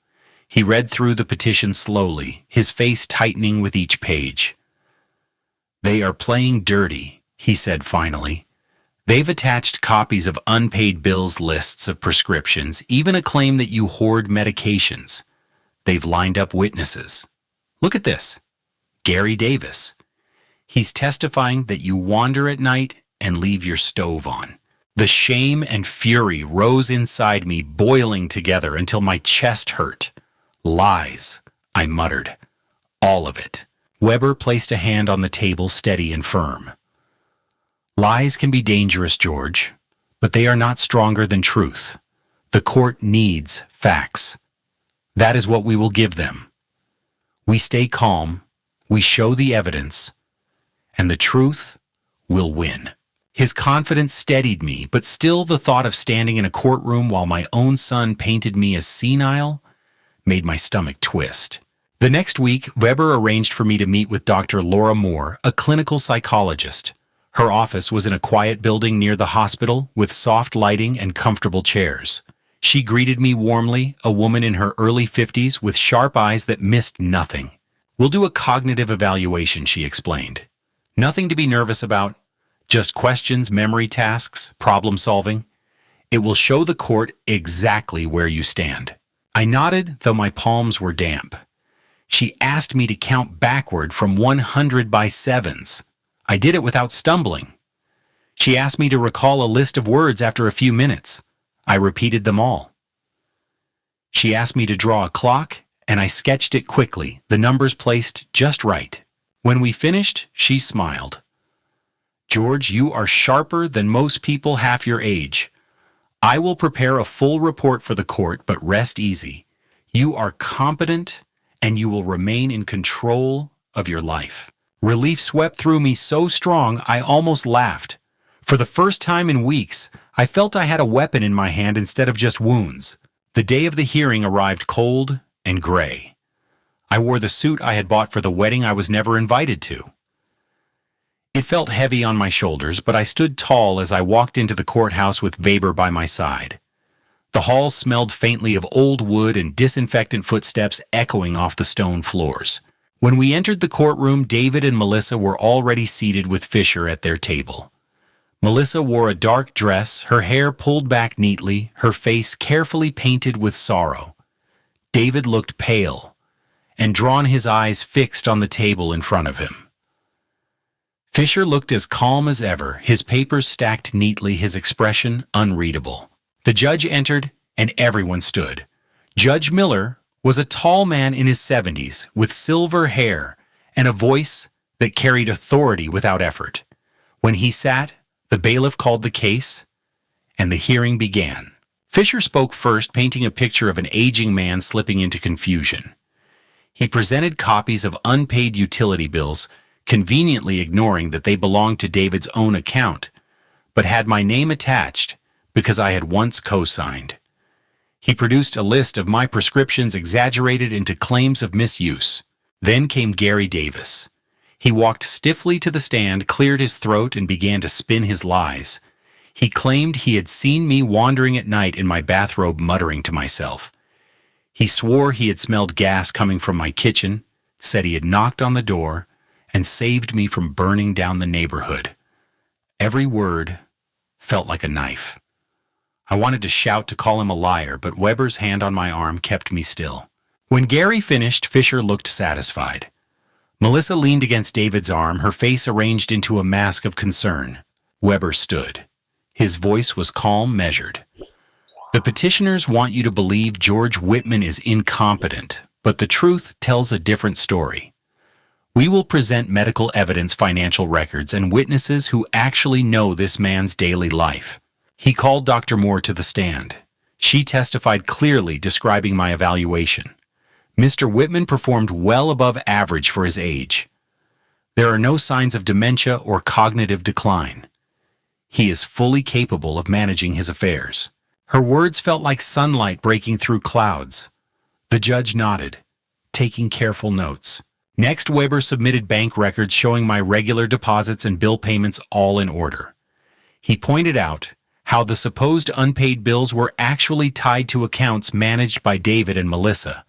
He read through the petition slowly, his face tightening with each page. They are playing dirty, he said finally. They've attached copies of unpaid bills, lists of prescriptions, even a claim that you hoard medications. They've lined up witnesses. Look at this. Gary Davis. He's testifying that you wander at night and leave your stove on. The shame and fury rose inside me, boiling together until my chest hurt. Lies, I muttered. All of it. Weber placed a hand on the table, steady and firm. Lies can be dangerous, George, but they are not stronger than truth. The court needs facts. That is what we will give them. We stay calm, we show the evidence, and the truth will win. His confidence steadied me, but still the thought of standing in a courtroom while my own son painted me as senile made my stomach twist. The next week, Weber arranged for me to meet with Dr. Laura Moore, a clinical psychologist. Her office was in a quiet building near the hospital with soft lighting and comfortable chairs. She greeted me warmly, a woman in her early 50s with sharp eyes that missed nothing. We'll do a cognitive evaluation, she explained. Nothing to be nervous about, just questions, memory tasks, problem solving. It will show the court exactly where you stand. I nodded, though my palms were damp. She asked me to count backward from 100 by sevens. I did it without stumbling. She asked me to recall a list of words after a few minutes. I repeated them all. She asked me to draw a clock, and I sketched it quickly, the numbers placed just right. When we finished, she smiled. George, you are sharper than most people half your age. I will prepare a full report for the court, but rest easy. You are competent, and you will remain in control of your life. Relief swept through me so strong I almost laughed. For the first time in weeks, I felt I had a weapon in my hand instead of just wounds. The day of the hearing arrived cold and gray. I wore the suit I had bought for the wedding I was never invited to. It felt heavy on my shoulders, but I stood tall as I walked into the courthouse with Weber by my side. The hall smelled faintly of old wood and disinfectant footsteps echoing off the stone floors. When we entered the courtroom, David and Melissa were already seated with Fischer at their table. Melissa wore a dark dress, her hair pulled back neatly, her face carefully painted with sorrow. David looked pale, and drawn, his eyes fixed on the table in front of him. Fischer looked as calm as ever, his papers stacked neatly, his expression unreadable. The judge entered, and everyone stood. Judge Miller was a tall man in his 70s, with silver hair and a voice that carried authority without effort. When he sat, the bailiff called the case, and the hearing began. Fischer spoke first, painting a picture of an aging man slipping into confusion. He presented copies of unpaid utility bills, conveniently ignoring that they belonged to David's own account, but had my name attached because I had once co-signed. He produced a list of my prescriptions exaggerated into claims of misuse. Then came Gary Davis. He walked stiffly to the stand, cleared his throat, and began to spin his lies. He claimed he had seen me wandering at night in my bathrobe, muttering to myself. He swore he had smelled gas coming from my kitchen, said he had knocked on the door, and saved me from burning down the neighborhood. Every word felt like a knife. I wanted to shout to call him a liar, but Weber's hand on my arm kept me still. When Gary finished, Fischer looked satisfied. Melissa leaned against David's arm, her face arranged into a mask of concern. Weber stood. His voice was calm, measured. The petitioners want you to believe George Whitman is incompetent, but the truth tells a different story. We will present medical evidence, financial records, and witnesses who actually know this man's daily life. He called Dr. Moore to the stand. She testified clearly, describing my evaluation. Mr. Whitman performed well above average for his age. There are no signs of dementia or cognitive decline. He is fully capable of managing his affairs. Her words felt like sunlight breaking through clouds. The judge nodded, taking careful notes. Next, Weber submitted bank records showing my regular deposits and bill payments all in order. He pointed out how the supposed unpaid bills were actually tied to accounts managed by David and Melissa.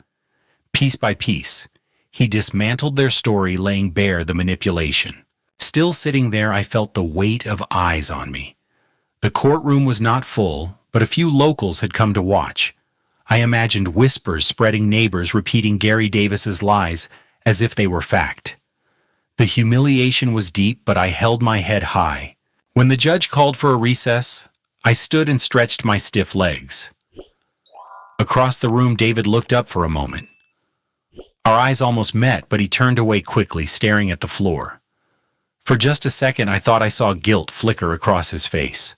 Piece by piece, he dismantled their story, laying bare the manipulation. Still sitting there, I felt the weight of eyes on me. The courtroom was not full, but a few locals had come to watch. I imagined whispers spreading, neighbors repeating Gary Davis's lies as if they were fact. The humiliation was deep, but I held my head high. When the judge called for a recess, I stood and stretched my stiff legs. Across the room, David looked up for a moment. Our eyes almost met, but he turned away quickly, staring at the floor. For just a second, I thought I saw guilt flicker across his face.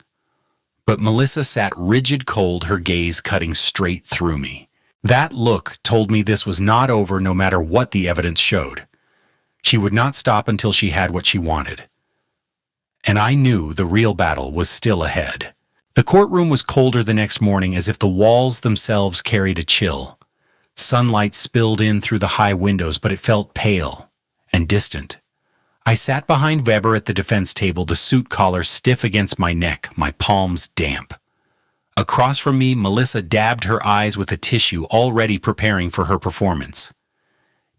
But Melissa sat rigid cold, her gaze cutting straight through me. That look told me this was not over, no matter what the evidence showed. She would not stop until she had what she wanted. And I knew the real battle was still ahead. The courtroom was colder the next morning, as if the walls themselves carried a chill. Sunlight spilled in through the high windows, but it felt pale and distant. I sat behind Weber at the defense table, the suit collar stiff against my neck, my palms damp. Across from me, Melissa dabbed her eyes with a tissue, already preparing for her performance.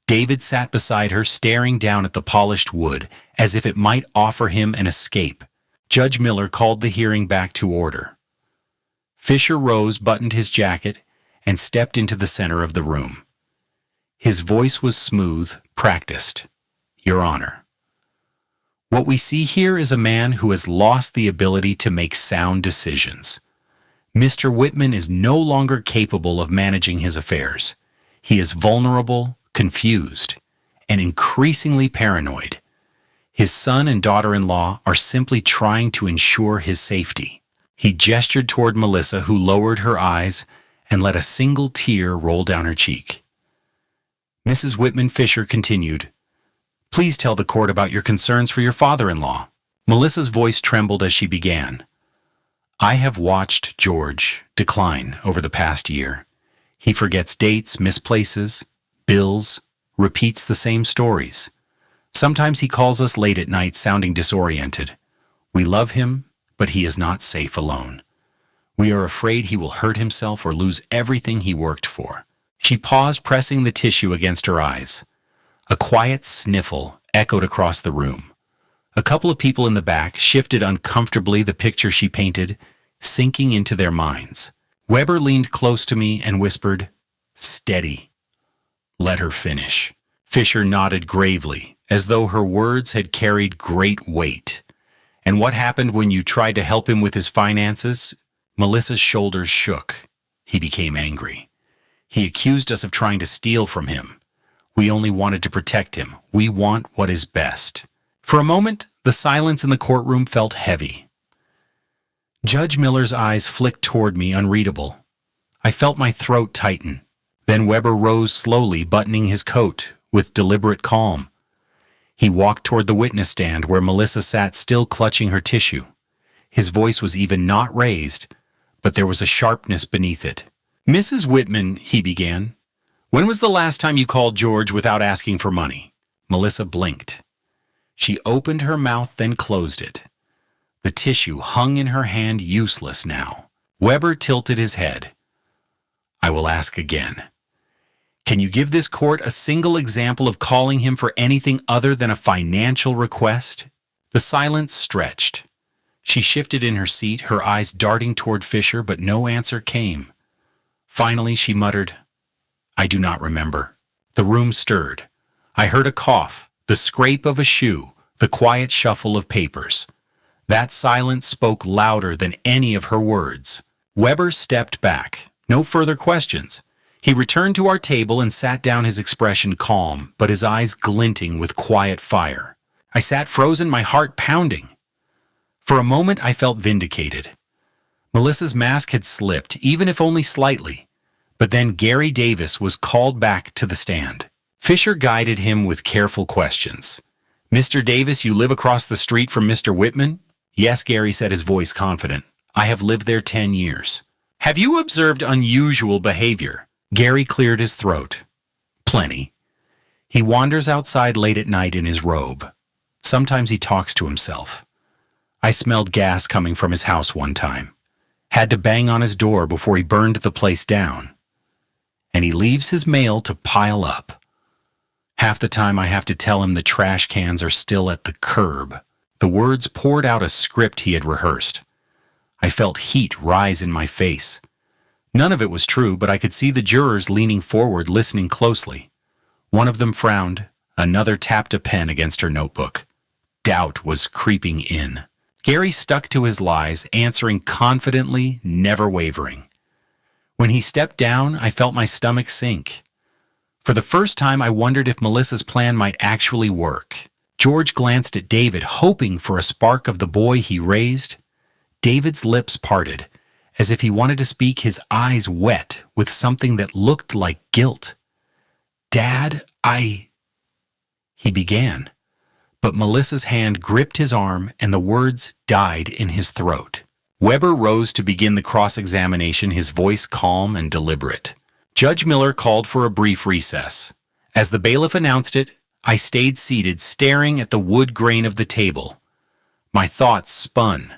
David sat beside her, staring down at the polished wood, as if it might offer him an escape. Judge Miller called the hearing back to order. Fischer rose, buttoned his jacket, and stepped into the center of the room. His voice was smooth, practiced. Your Honor, what we see here is a man who has lost the ability to make sound decisions. Mr. Whitman is no longer capable of managing his affairs. He is vulnerable, confused, and increasingly paranoid. His son and daughter-in-law are simply trying to ensure his safety. He gestured toward Melissa, who lowered her eyes and let a single tear roll down her cheek. Mrs. Whitman, Fischer continued, Please tell the court about your concerns for your father-in-law. Melissa's voice trembled as she began. I have watched George decline over the past year. He forgets dates, misplaces, bills, repeats the same stories. Sometimes he calls us late at night, sounding disoriented. We love him, but he is not safe alone. We are afraid he will hurt himself or lose everything he worked for. She paused, pressing the tissue against her eyes. A quiet sniffle echoed across the room. A couple of people in the back shifted uncomfortably, the picture she painted sinking into their minds. Weber leaned close to me and whispered, Steady. Let her finish. Fischer nodded gravely, as though her words had carried great weight. And what happened when you tried to help him with his finances? Melissa's shoulders shook. He became angry. He accused us of trying to steal from him. We only wanted to protect him. We want what is best. For a moment, the silence in the courtroom felt heavy. Judge Miller's eyes flicked toward me, unreadable. I felt my throat tighten. Then Weber rose slowly, buttoning his coat with deliberate calm. He walked toward the witness stand where Melissa sat, still clutching her tissue. His voice was even not raised, but there was a sharpness beneath it. Mrs. Whitman, he began, when was the last time you called George without asking for money? Melissa blinked. She opened her mouth, then closed it. The tissue hung in her hand, useless now. Weber tilted his head. I will ask again. Can you give this court a single example of calling him for anything other than a financial request? The silence stretched. She shifted in her seat, her eyes darting toward Fischer, but no answer came. Finally, she muttered, "I do not remember." The room stirred. I heard a cough, the scrape of a shoe, the quiet shuffle of papers. That silence spoke louder than any of her words. Weber stepped back. No further questions. He returned to our table and sat down, his expression calm, but his eyes glinting with quiet fire. I sat frozen, my heart pounding. For a moment, I felt vindicated. Melissa's mask had slipped, even if only slightly. But then Gary Davis was called back to the stand. Fischer guided him with careful questions. "Mr. Davis, you live across the street from Mr. Whitman?" "Yes," Gary said, his voice confident. "I have lived there 10 years. "Have you observed unusual behavior?" Gary cleared his throat. "Plenty. He wanders outside late at night in his robe. Sometimes he talks to himself. I smelled gas coming from his house one time. Had to bang on his door before he burned the place down. And he leaves his mail to pile up. Half the time I have to tell him the trash cans are still at the curb." The words poured out a script he had rehearsed. I felt heat rise in my face. None of it was true, but I could see the jurors leaning forward, listening closely. One of them frowned, another tapped a pen against her notebook. Doubt was creeping in. Gary stuck to his lies, answering confidently, never wavering. When he stepped down, I felt my stomach sink. For the first time, I wondered if Melissa's plan might actually work. George glanced at David, hoping for a spark of the boy he raised. David's lips parted, as if he wanted to speak, his eyes wet with something that looked like guilt. "Dad, he began. But Melissa's hand gripped his arm and the words died in his throat. Weber rose to begin the cross-examination, his voice calm and deliberate. Judge Miller called for a brief recess. As the bailiff announced it, I stayed seated, staring at the wood grain of the table. My thoughts spun.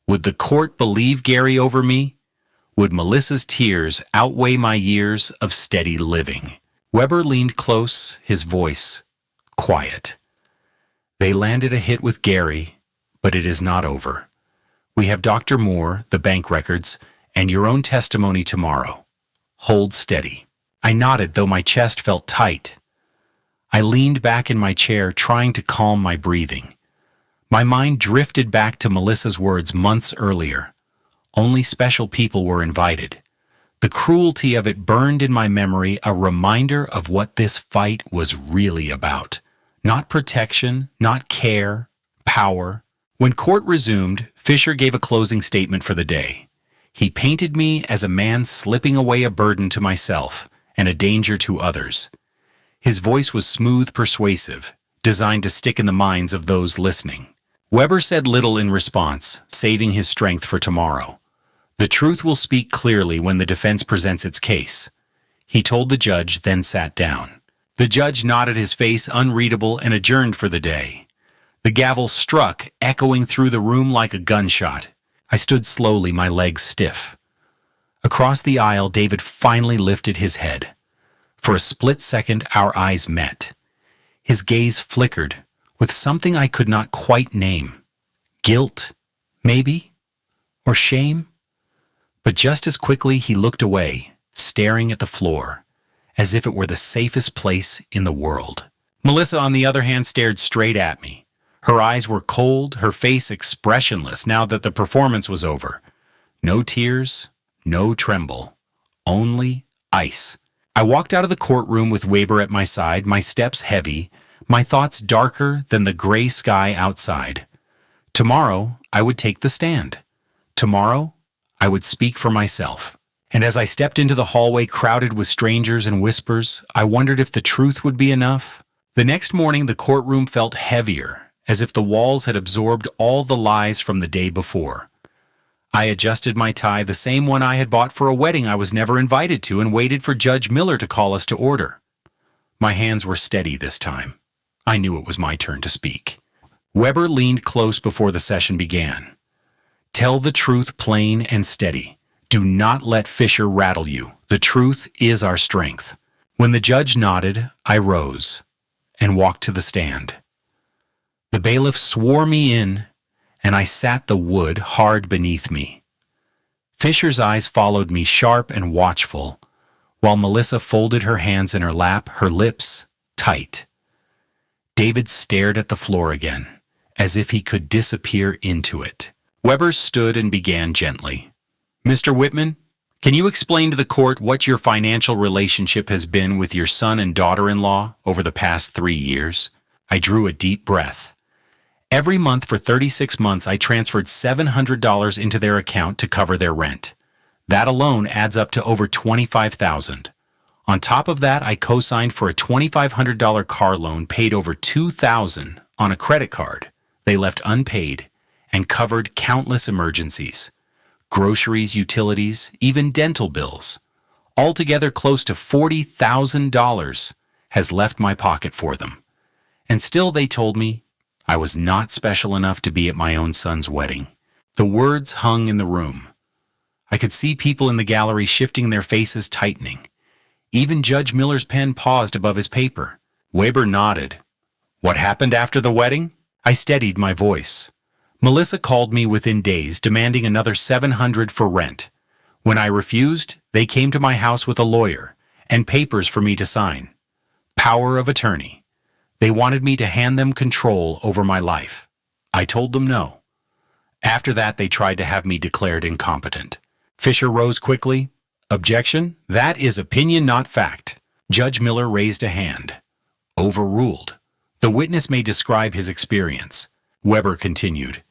Would the court believe Gary over me? Would Melissa's tears outweigh my years of steady living? Weber leaned close, his voice quiet. "They landed a hit with Gary, but it is not over. We have Dr. Moore, the bank records, and your own testimony tomorrow. Hold steady." I nodded, though my chest felt tight. I leaned back in my chair, trying to calm my breathing. My mind drifted back to Melissa's words months earlier. Only special people were invited. The cruelty of it burned in my memory, a reminder of what this fight was really about. Not protection, not care, power. When court resumed, Fischer gave a closing statement for the day. He painted me as a man slipping away, a burden to myself and a danger to others. His voice was smooth, persuasive, designed to stick in the minds of those listening. Weber said little in response, saving his strength for tomorrow. The truth will speak clearly when the defense presents its case. He told the judge, then sat down. The judge nodded, his face unreadable, and adjourned for the day. The gavel struck, echoing through the room like a gunshot. I stood slowly, my legs stiff. Across the aisle, David finally lifted his head. For a split second, our eyes met. His gaze flickered with something I could not quite name. Guilt, maybe? Or shame? But just as quickly, he looked away, staring at the floor, as if it were the safest place in the world. Melissa, on the other hand, stared straight at me. Her eyes were cold, her face expressionless now that the performance was over. No tears, no tremble, only ice. I walked out of the courtroom with Weber at my side, my steps heavy, my thoughts darker than the gray sky outside. Tomorrow, I would take the stand. Tomorrow, I would speak for myself. And as I stepped into the hallway crowded with strangers and whispers, I wondered if the truth would be enough. The next morning, the courtroom felt heavier, as if the walls had absorbed all the lies from the day before. I adjusted my tie, the same one I had bought for a wedding I was never invited to, and waited for Judge Miller to call us to order. My hands were steady this time. I knew it was my turn to speak. Weber leaned close before the session began. "Tell the truth plain and steady. Do not let Fischer rattle you. The truth is our strength." When the judge nodded, I rose and walked to the stand. The bailiff swore me in, and I sat the wood hard beneath me. Fischer's eyes followed me, sharp and watchful, while Melissa folded her hands in her lap, her lips tight. David stared at the floor again, as if he could disappear into it. Weber stood and began gently. "Mr. Whitman, can you explain to the court what your financial relationship has been with your son and daughter-in-law over the past 3 years?" I drew a deep breath. Every month for 36 months, I transferred $700 into their account to cover their rent. That alone adds up to over $25,000. On top of that, I co-signed for a $2,500 car loan, paid over $2,000 on a credit card they left unpaid, and covered countless emergencies. Groceries, utilities, even dental bills. Altogether, close to $40,000 has left my pocket for them. And still they told me I was not special enough to be at my own son's wedding. The words hung in the room. I could see people in the gallery shifting, their faces tightening. Even Judge Miller's pen paused above his paper. Weber nodded. "What happened after the wedding?" I steadied my voice. "Melissa called me within days, demanding another $700 for rent. When I refused, they came to my house with a lawyer and papers for me to sign. Power of attorney. They wanted me to hand them control over my life. I told them no. After that, they tried to have me declared incompetent." Fischer rose quickly. "Objection. That is opinion, not fact." Judge Miller raised a hand. "Overruled. The witness may describe his experience." Weber continued.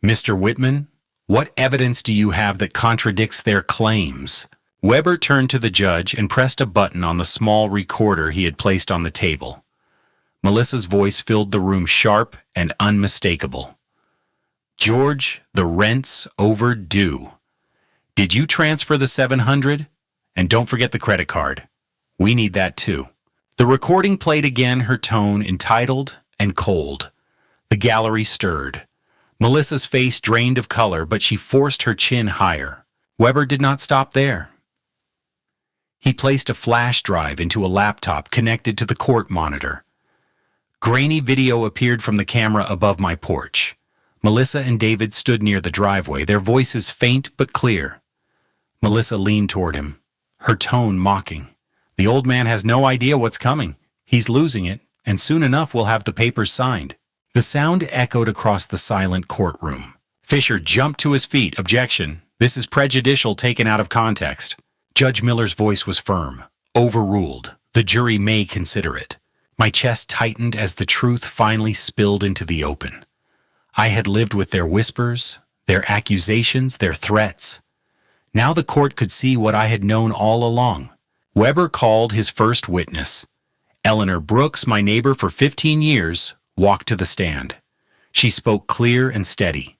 "Mr. Whitman, what evidence do you have that contradicts their claims?" Weber turned to the judge and pressed a button on the small recorder he had placed on the table. Melissa's voice filled the room, sharp and unmistakable. "George, the rent's overdue. Did you transfer the $700? And don't forget the credit card. We need that too." The recording played again, her tone entitled and cold. The gallery stirred. Melissa's face drained of color, but she forced her chin higher. Weber did not stop there. He placed a flash drive into a laptop connected to the court monitor. Grainy video appeared from the camera above my porch. Melissa and David stood near the driveway, their voices faint but clear. Melissa leaned toward him, her tone mocking. "The old man has no idea what's coming. He's losing it, and soon enough we'll have the papers signed." The sound echoed across the silent courtroom. Fischer jumped to his feet. "Objection. This is prejudicial, taken out of context." Judge Miller's voice was firm. "Overruled. The jury may consider it." My chest tightened as the truth finally spilled into the open. I had lived with their whispers, their accusations, their threats. Now the court could see what I had known all along. Weber called his first witness. Eleanor Brooks, my neighbor for 15 years, walked to the stand. She spoke clear and steady.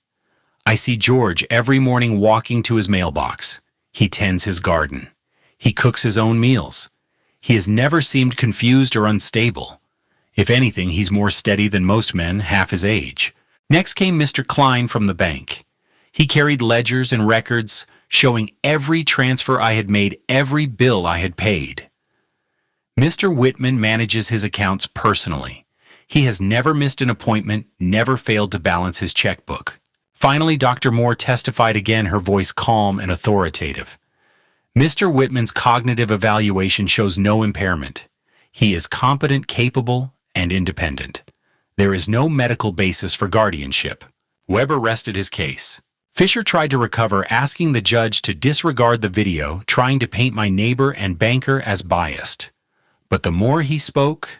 "I see George every morning walking to his mailbox. He tends his garden. He cooks his own meals. He has never seemed confused or unstable. If anything, he's more steady than most men half his age." Next came Mr. Klein from the bank. He carried ledgers and records showing every transfer I had made, every bill I had paid. Mr. Whitman manages his accounts personally. He has never missed an appointment, never failed to balance his checkbook. Finally, Dr. Moore testified again, her voice calm and authoritative. "Mr. Whitman's cognitive evaluation shows no impairment. He is competent, capable, and independent. There is no medical basis for guardianship." Weber rested his case. Fischer tried to recover, asking the judge to disregard the video, trying to paint my neighbor and banker as biased. But the more he spoke,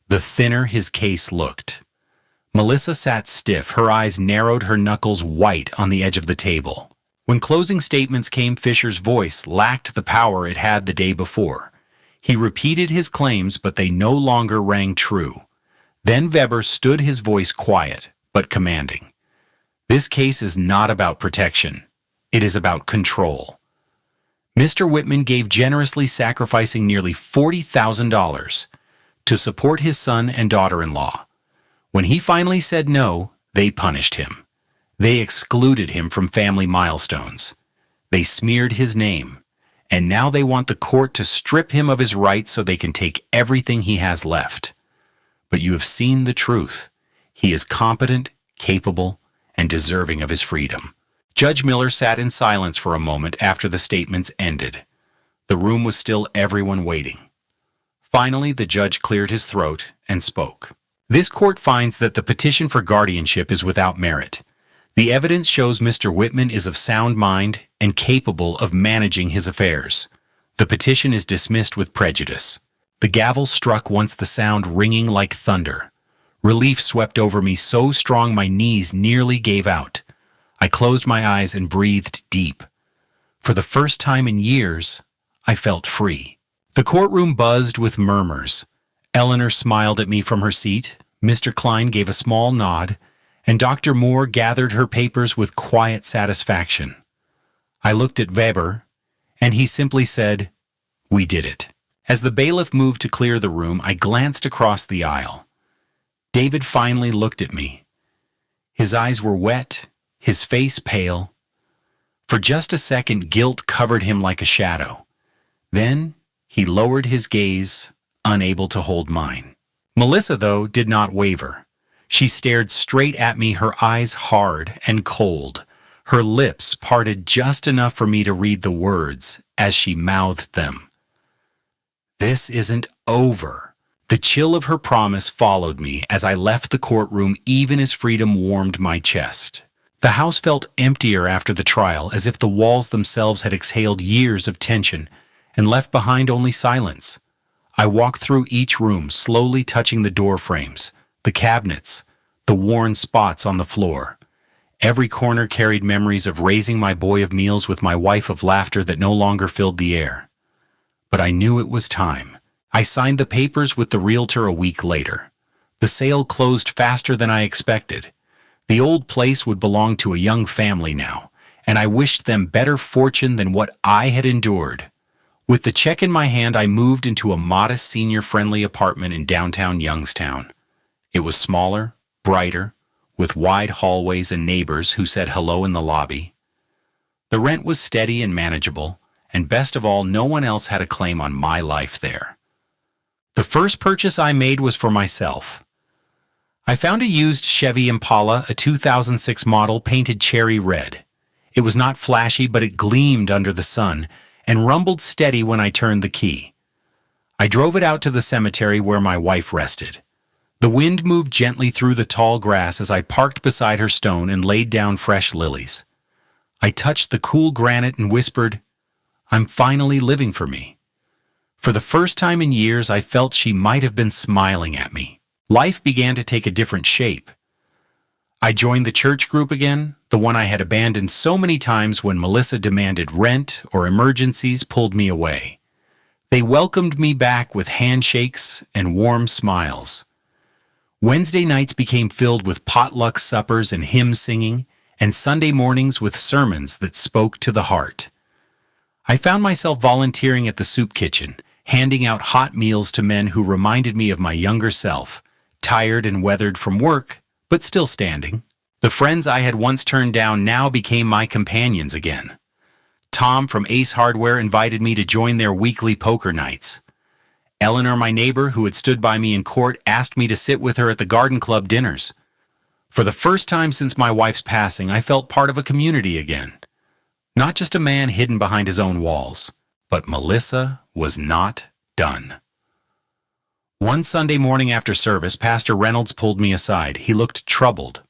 the thinner his case looked. Melissa sat stiff, her eyes narrowed, her knuckles white on the edge of the table. When closing statements came, Fischer's voice lacked the power it had the day before. He repeated his claims, but they no longer rang true. Then Weber stood, his voice quiet but commanding. "This case is not about protection. It is about control." Mr. Whitman gave generously, sacrificing nearly $40,000 to support his son and daughter-in-law. When he finally said no, they punished him. They excluded him from family milestones. They smeared his name, and now they want the court to strip him of his rights so they can take everything he has left. But you have seen the truth. He is competent, capable, and deserving of his freedom. Judge Miller sat in silence for a moment after the statements ended. The room was still everyone waiting. Finally, the judge cleared his throat and spoke. This court finds that the petition for guardianship is without merit. The evidence shows Mr. Whitman is of sound mind and capable of managing his affairs. The petition is dismissed with prejudice. The gavel struck once the sound ringing like thunder. Relief swept over me so strong my knees nearly gave out. I closed my eyes and breathed deep. For the first time in years, I felt free. The courtroom buzzed with murmurs. Eleanor smiled at me from her seat, Mr. Klein gave a small nod, and Dr. Moore gathered her papers with quiet satisfaction. I looked at Weber, and he simply said, "We did it." As the bailiff moved to clear the room, I glanced across the aisle. David finally looked at me. His eyes were wet, his face pale. For just a second, guilt covered him like a shadow. Then he lowered his gaze, unable to hold mine. Melissa, though, did not waver. She stared straight at me, her eyes hard and cold. Her lips parted just enough for me to read the words as she mouthed them. "This isn't over." The chill of her promise followed me as I left the courtroom, even as freedom warmed my chest. The house felt emptier after the trial, as if the walls themselves had exhaled years of tension and left behind only silence. I walked through each room, slowly touching the door frames, the cabinets, the worn spots on the floor. Every corner carried memories of raising my boy, of meals with my wife, of laughter that no longer filled the air. But I knew it was time. I signed the papers with the realtor a week later. The sale closed faster than I expected. The old place would belong to a young family now, and I wished them better fortune than what I had endured. With the check in my hand, I moved into a modest senior-friendly apartment in downtown Youngstown. It was smaller, brighter, with wide hallways and neighbors who said hello in the lobby. The rent was steady and manageable, and best of all, no one else had a claim on my life there. The first purchase I made was for myself. I found a used Chevy Impala, a 2006 model, painted cherry red. It was not flashy, but it gleamed under the sun and rumbled steady when I turned the key. I drove it out to the cemetery where my wife rested. The wind moved gently through the tall grass as I parked beside her stone and laid down fresh lilies. I touched the cool granite and whispered, "I'm finally living for me." For the first time in years, I felt she might have been smiling at me. Life began to take a different shape. I joined the church group again, the one I had abandoned so many times when Melissa demanded rent or emergencies pulled me away. They welcomed me back with handshakes and warm smiles. Wednesday nights became filled with potluck suppers and hymn singing, and Sunday mornings with sermons that spoke to the heart. I found myself volunteering at the soup kitchen, handing out hot meals to men who reminded me of my younger self, tired and weathered from work, but still standing. The friends I had once turned down now became my companions again. Tom from Ace Hardware invited me to join their weekly poker nights. Eleanor, my neighbor, who had stood by me in court, asked me to sit with her at the garden club dinners. For the first time since my wife's passing, I felt part of a community again. Not just a man hidden behind his own walls. But Melissa was not done. One Sunday morning after service, Pastor Reynolds pulled me aside. He looked troubled.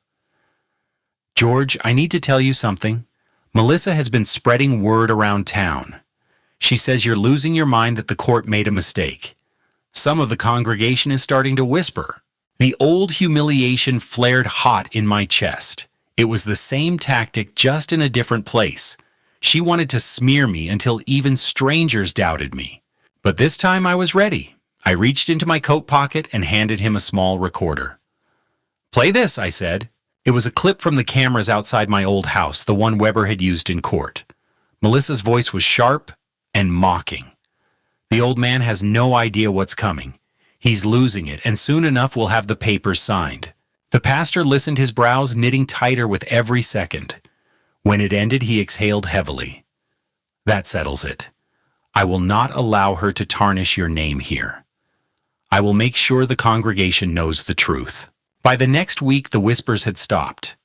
"George, I need to tell you something. Melissa has been spreading word around town. She says you're losing your mind, that the court made a mistake. Some of the congregation is starting to whisper." The old humiliation flared hot in my chest. It was the same tactic, just in a different place. She wanted to smear me until even strangers doubted me. But this time I was ready. I reached into my coat pocket and handed him a small recorder. "Play this," I said. It was a clip from the cameras outside my old house, the one Weber had used in court. Melissa's voice was sharp and mocking. "The old man has no idea what's coming. He's losing it, and soon enough we'll have the papers signed." The pastor listened, his brows knitting tighter with every second. When it ended, he exhaled heavily. "That settles it. I will not allow her to tarnish your name here. I will make sure the congregation knows the truth." By the next week, the whispers had stopped.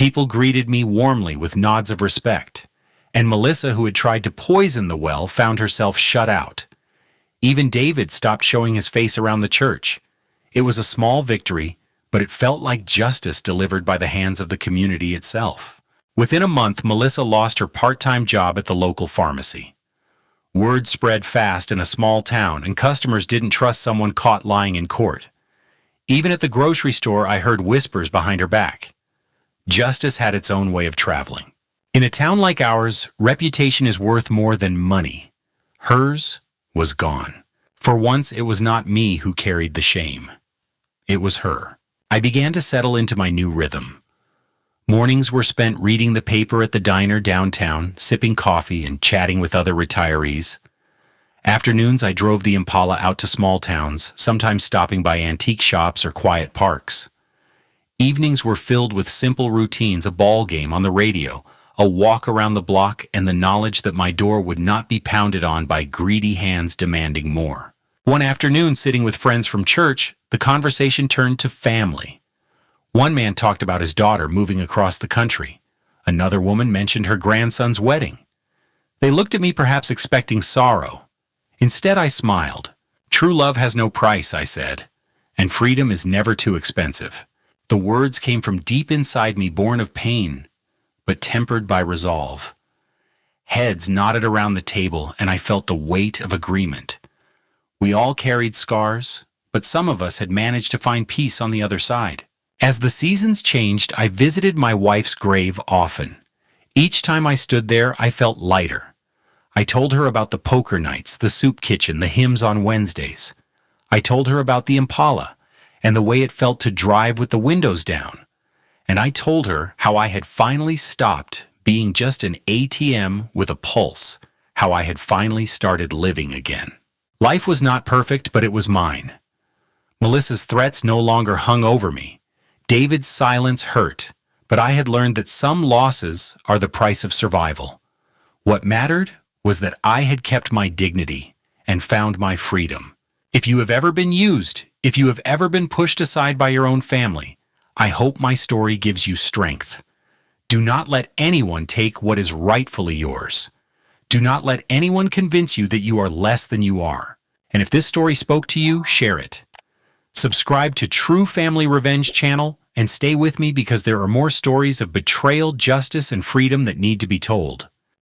People greeted me warmly with nods of respect, and Melissa, who had tried to poison the well, found herself shut out. Even David stopped showing his face around the church. It was a small victory, but it felt like justice delivered by the hands of the community itself. Within a month, Melissa lost her part-time job at the local pharmacy. Word spread fast in a small town, and customers didn't trust someone caught lying in court. Even at the grocery store, I heard whispers behind her back. Justice had its own way of traveling. In a town like ours, reputation is worth more than money. Hers was gone. For once, it was not me who carried the shame. It was her. I began to settle into my new rhythm. Mornings were spent reading the paper at the diner downtown, sipping coffee and chatting with other retirees. Afternoons, I drove the Impala out to small towns, sometimes stopping by antique shops or quiet parks. Evenings were filled with simple routines, a ball game on the radio, a walk around the block, and the knowledge that my door would not be pounded on by greedy hands demanding more. One afternoon, sitting with friends from church, the conversation turned to family. One man talked about his daughter moving across the country. Another woman mentioned her grandson's wedding. They looked at me, perhaps expecting sorrow. Instead, I smiled. True love has no price, I said, and freedom is never too expensive. The words came from deep inside me, born of pain, but tempered by resolve. Heads nodded around the table, and I felt the weight of agreement. We all carried scars, but some of us had managed to find peace on the other side. As the seasons changed, I visited my wife's grave often. Each time I stood there, I felt lighter. I told her about the poker nights, the soup kitchen, the hymns on Wednesdays. I told her about the Impala and the way it felt to drive with the windows down. And I told her how I had finally stopped being just an ATM with a pulse, how I had finally started living again. Life was not perfect, but it was mine. Melissa's threats no longer hung over me. David's silence hurt, but I had learned that some losses are the price of survival. What mattered was that I had kept my dignity and found my freedom. If you have ever been used, if you have ever been pushed aside by your own family, I hope my story gives you strength. Do not let anyone take what is rightfully yours. Do not let anyone convince you that you are less than you are. And if this story spoke to you, share it. Subscribe to True Family Revenge channel and stay with me because there are more stories of betrayal, justice, and freedom that need to be told.